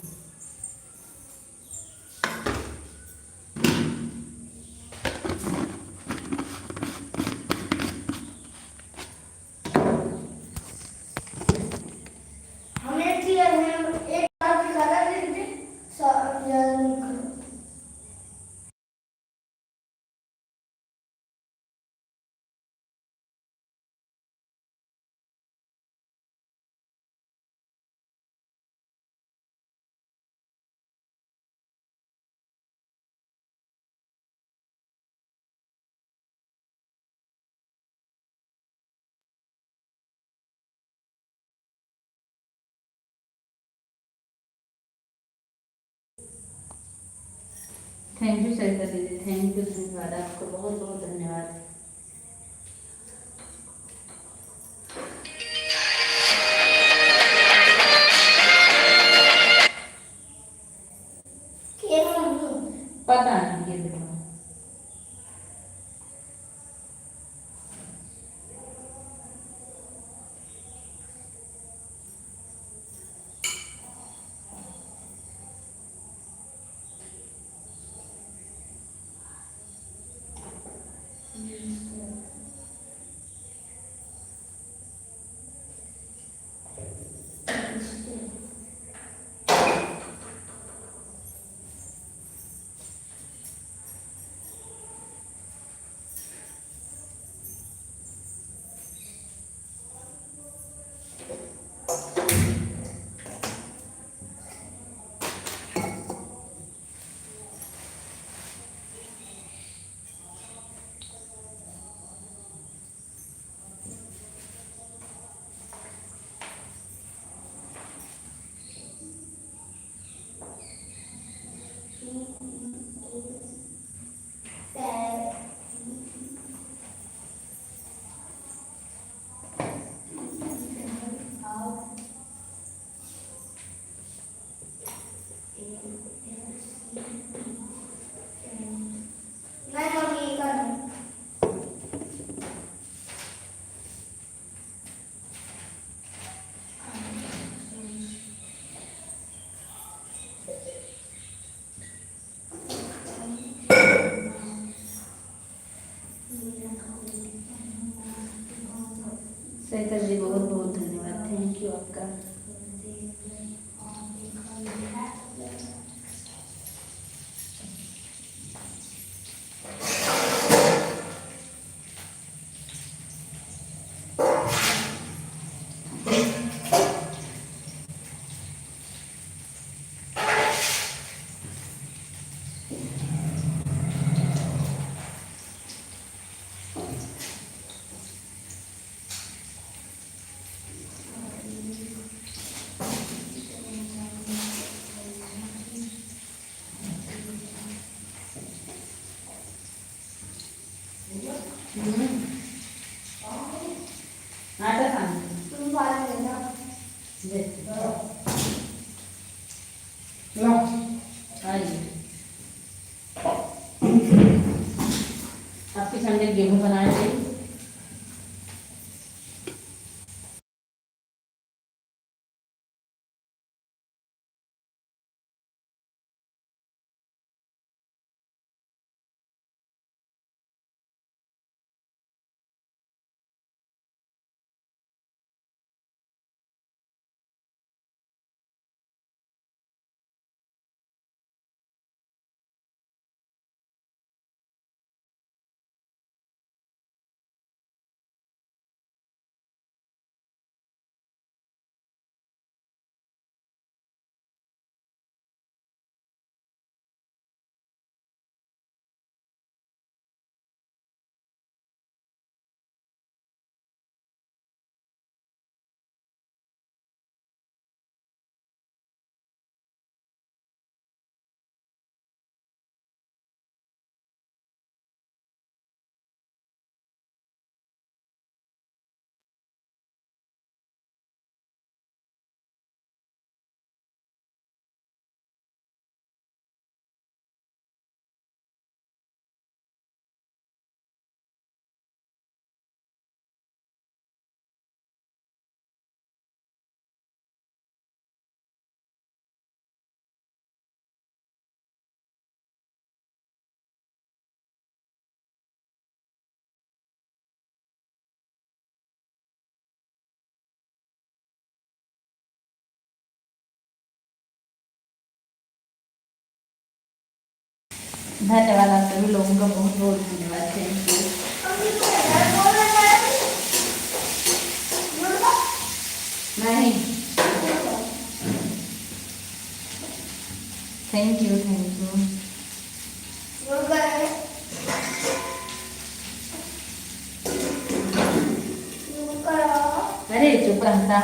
Thank you Sarita दीदी, थैंक यू, धन्यवाद आपको, बहुत बहुत धन्यवाद। पता नहीं ये देखो सरिता जी, बहुत बहुत धन्यवाद, थैंक यू आपका। आटा सांगते तुम बात करना लो आइए, आपके संडे गेहूं बनाए थे। धन्यवाद आप सभी लोगों का, बहुत बहुत धन्यवाद, थैंक यू। नहीं, थैंक यू, थैंक यू। अरे चुप रहता।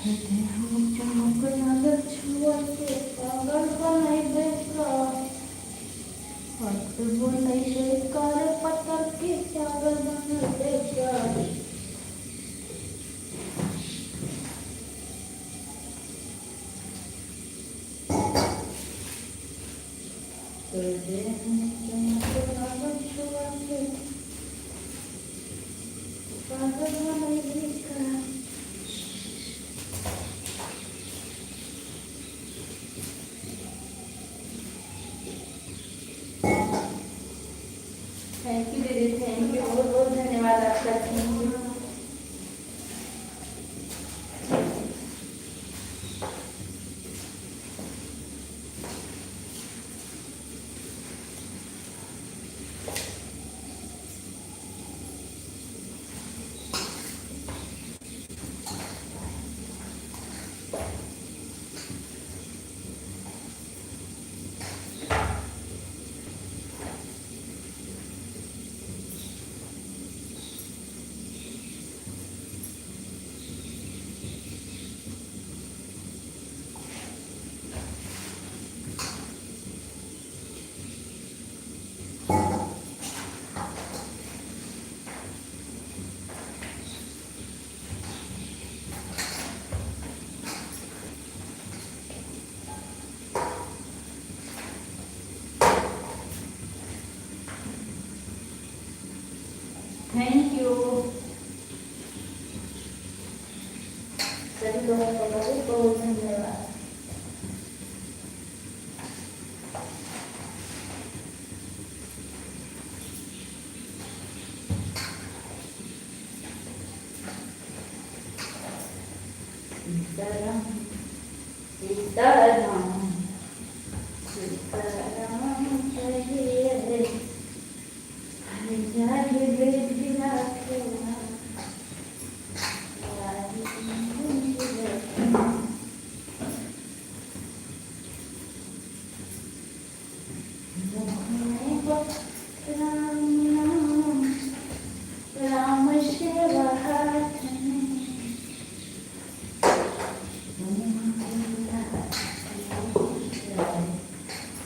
चमक छुआ के पागल बनाई देगा हाथ बोले से कर पत्थर के पागल बना देगा चमक छुआ के पागल बनाई देगा थैंक यू दीदी थैंक यू बहुत बहुत धन्यवाद आपका थैंक यू थैंक यू सभी लोगों को बहुत बहुत धन्यवाद सीताराम सीताराम सीताराम हरे हरे हरे जागे वेद विराखेला राम नाम राम सेवा हाथ में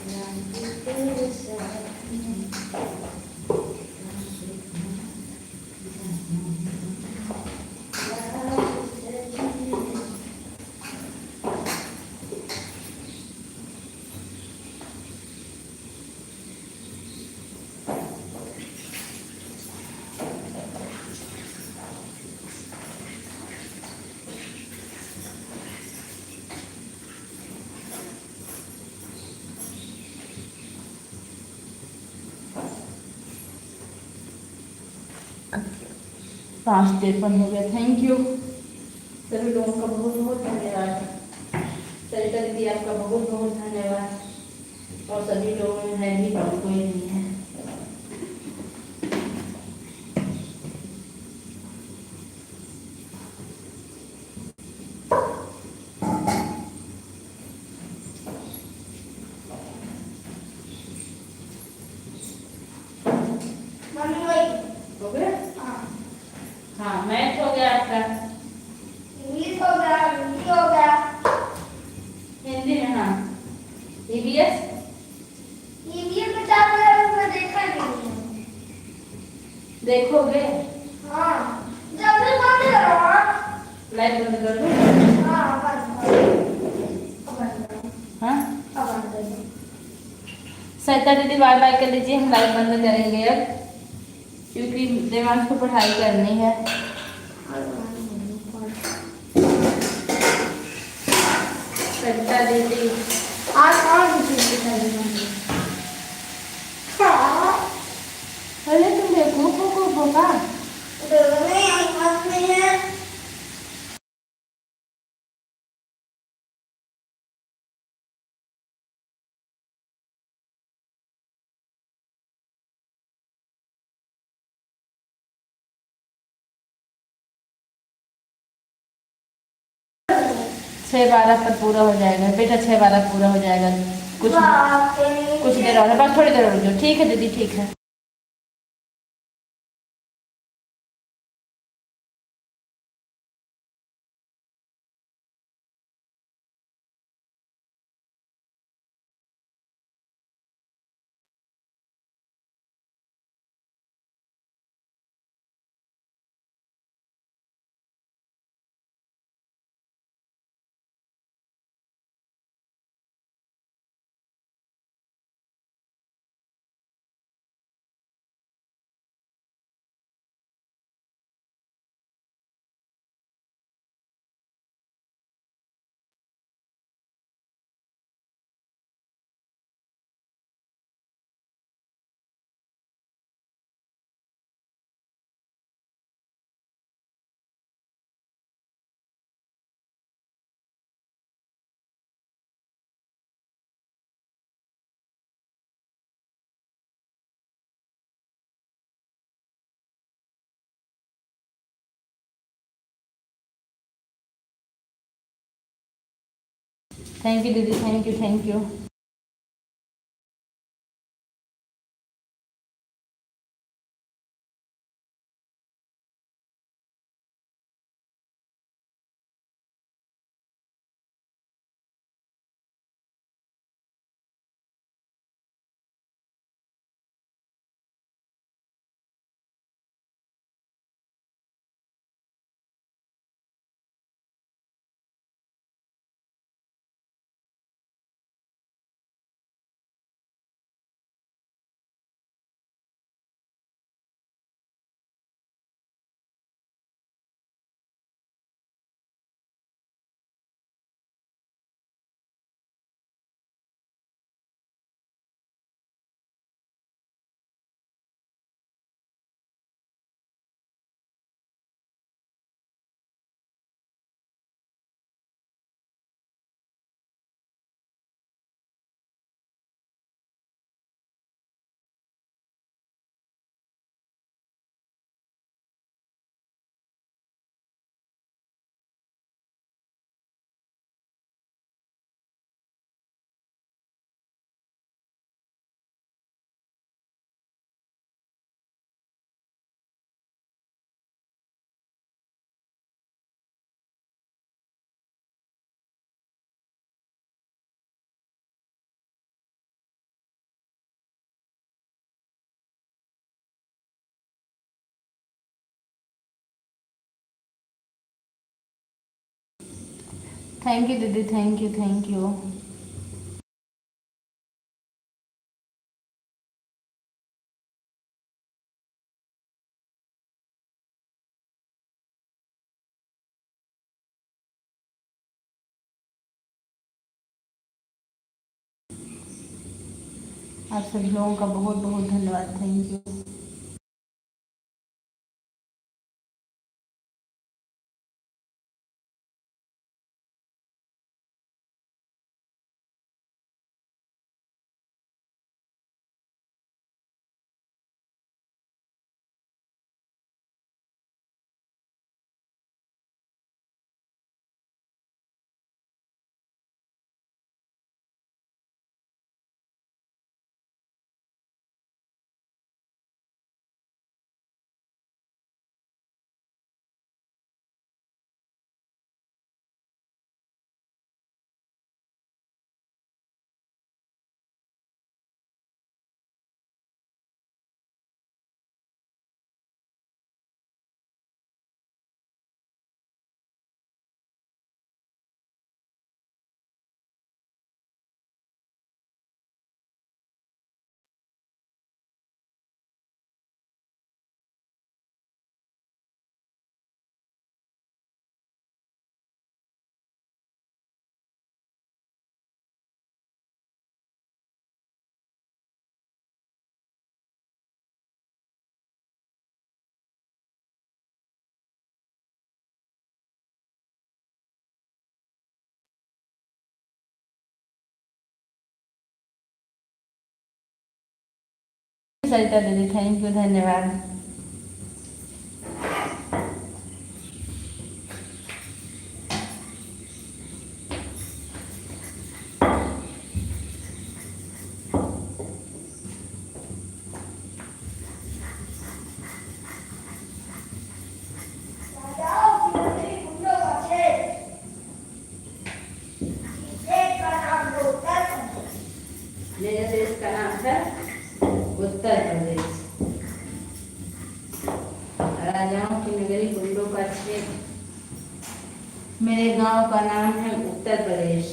राम तेरे साथ में पाँच 53 हो गया थैंक यू सभी लोगों का बहुत बहुत धन्यवाद सरिता दीदी आपका बहुत बहुत धन्यवाद और सभी लोगों में है भी कम कोई नहीं है मम्मी वही हो गया हाँ हाँ मैथ हो गया आपका इंग्लिश हो गया हिंदी हो गया हिंदी में हाँ ईवीएस ईवीएम में क्या बोला उसने देखा नहीं है। देखोगे हाँ जल्दी बंद करो लाइट बंद कर दो हाँ बंद करो बंद करो हाँ बंद करो सरिता दीदी बाय बाय कर लीजिए हम लाइट बंद करेंगे अब क्योंकि देवांश को पढ़ाई करनी है सरिता दीदी आज कौन सी चीज दिखाई देंगे हाँ अरे तुम देखो को का नहीं आवाज नहीं है 6:12 पर पूरा हो जाएगा बेटा 6:12 पूरा हो जाएगा कुछ देर और है बस थोड़ी देर रुक जाओ ठीक है दीदी ठीक है थैंक यू दीदी, thank you, thank you. Thank you दीदी, थैंक यू, थैंक यू। आप सभी लोगों का बहुत बहुत धन्यवाद, थैंक यू। सरिता दीदी, थैंक यू, धन्यवाद। मेरे देश का नाम है उत्तर प्रदेश। राजाओं की नगरी, कुंडों का क्षेत्र। मेरे गांव का नाम है उत्तर प्रदेश।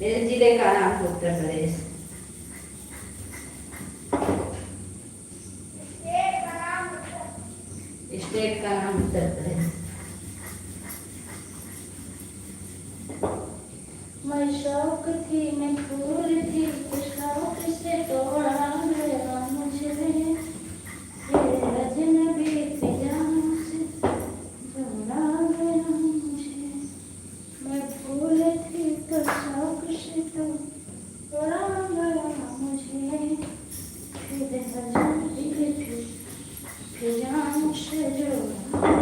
मेरे जिले का नाम है उत्तर प्रदेश। स्टेट का नाम उत्तर प्रदेश। मैं शौक थी, मैं फूल थी, शौक से तोड़ा गया मुझे, ये अजनबी फिजाओं से जोड़ा गया मुझे। मैं फूल थी तो शौक से तो तोड़ा गया मुझे, फिर अजनबी फिजाओं से जोड़ा।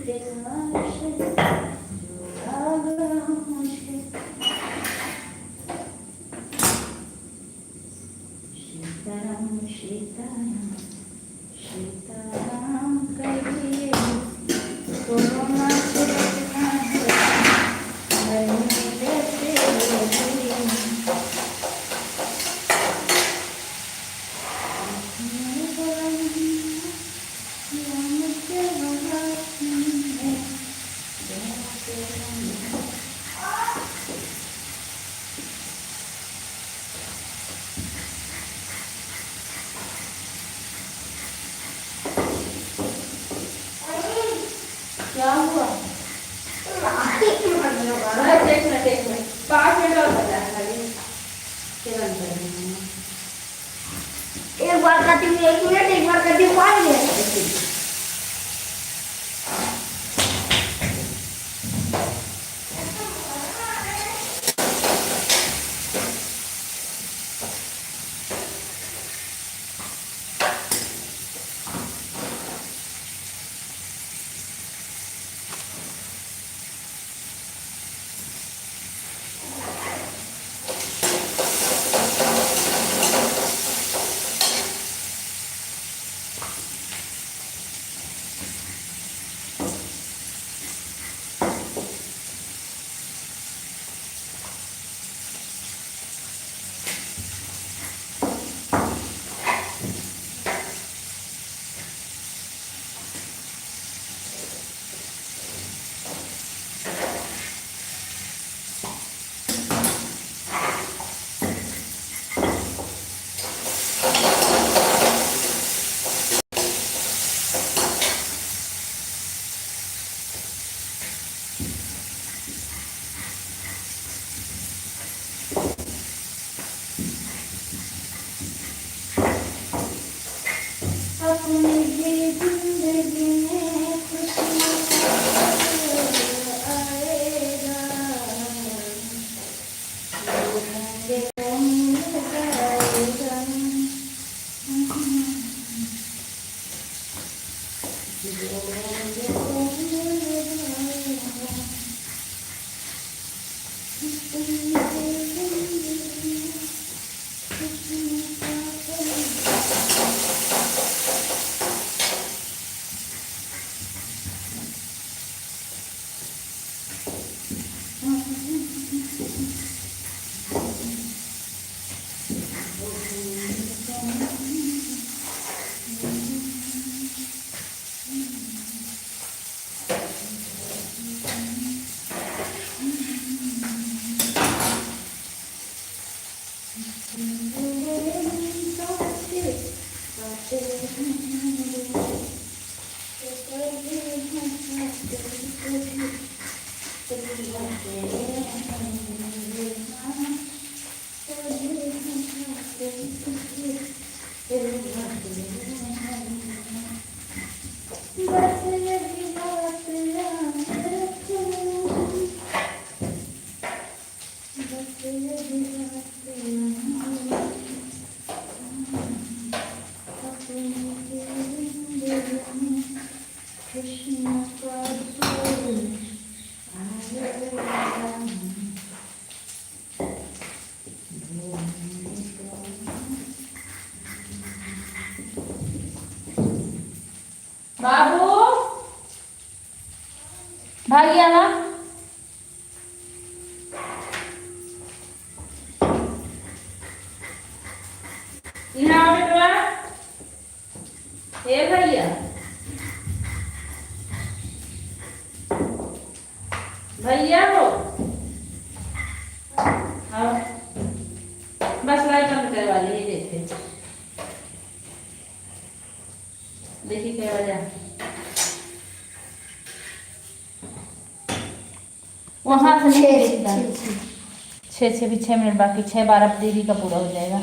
प्यार से भागा मुझे सीताराम सीताराम सीताराम कहिए कोरोना से बचना है घर में रहते हुए क्या हुआ? देख 5 मिनट और बचा है खाली तुरंत करेंगे। एक बार करती हूँ 1 मिनट, एक बार करती हूँ 5 मिनट। अपनी जिंदगी में खुशियाँ आएगा ढूंढेंगे तो मिल जाएगा ढूंढेंगे तो मिल जाएगा अपनी जिंदगी में खुशियाँ बाबू भागिया ना यहाँ बेटवा ए भैया भैया हो हाँ बस लाइट बंद करवा ली देखे देखिए क्या वजह वहाँ से 6 भी 6 मिनट बाकी 6 12 दीदी का पूरा हो जाएगा।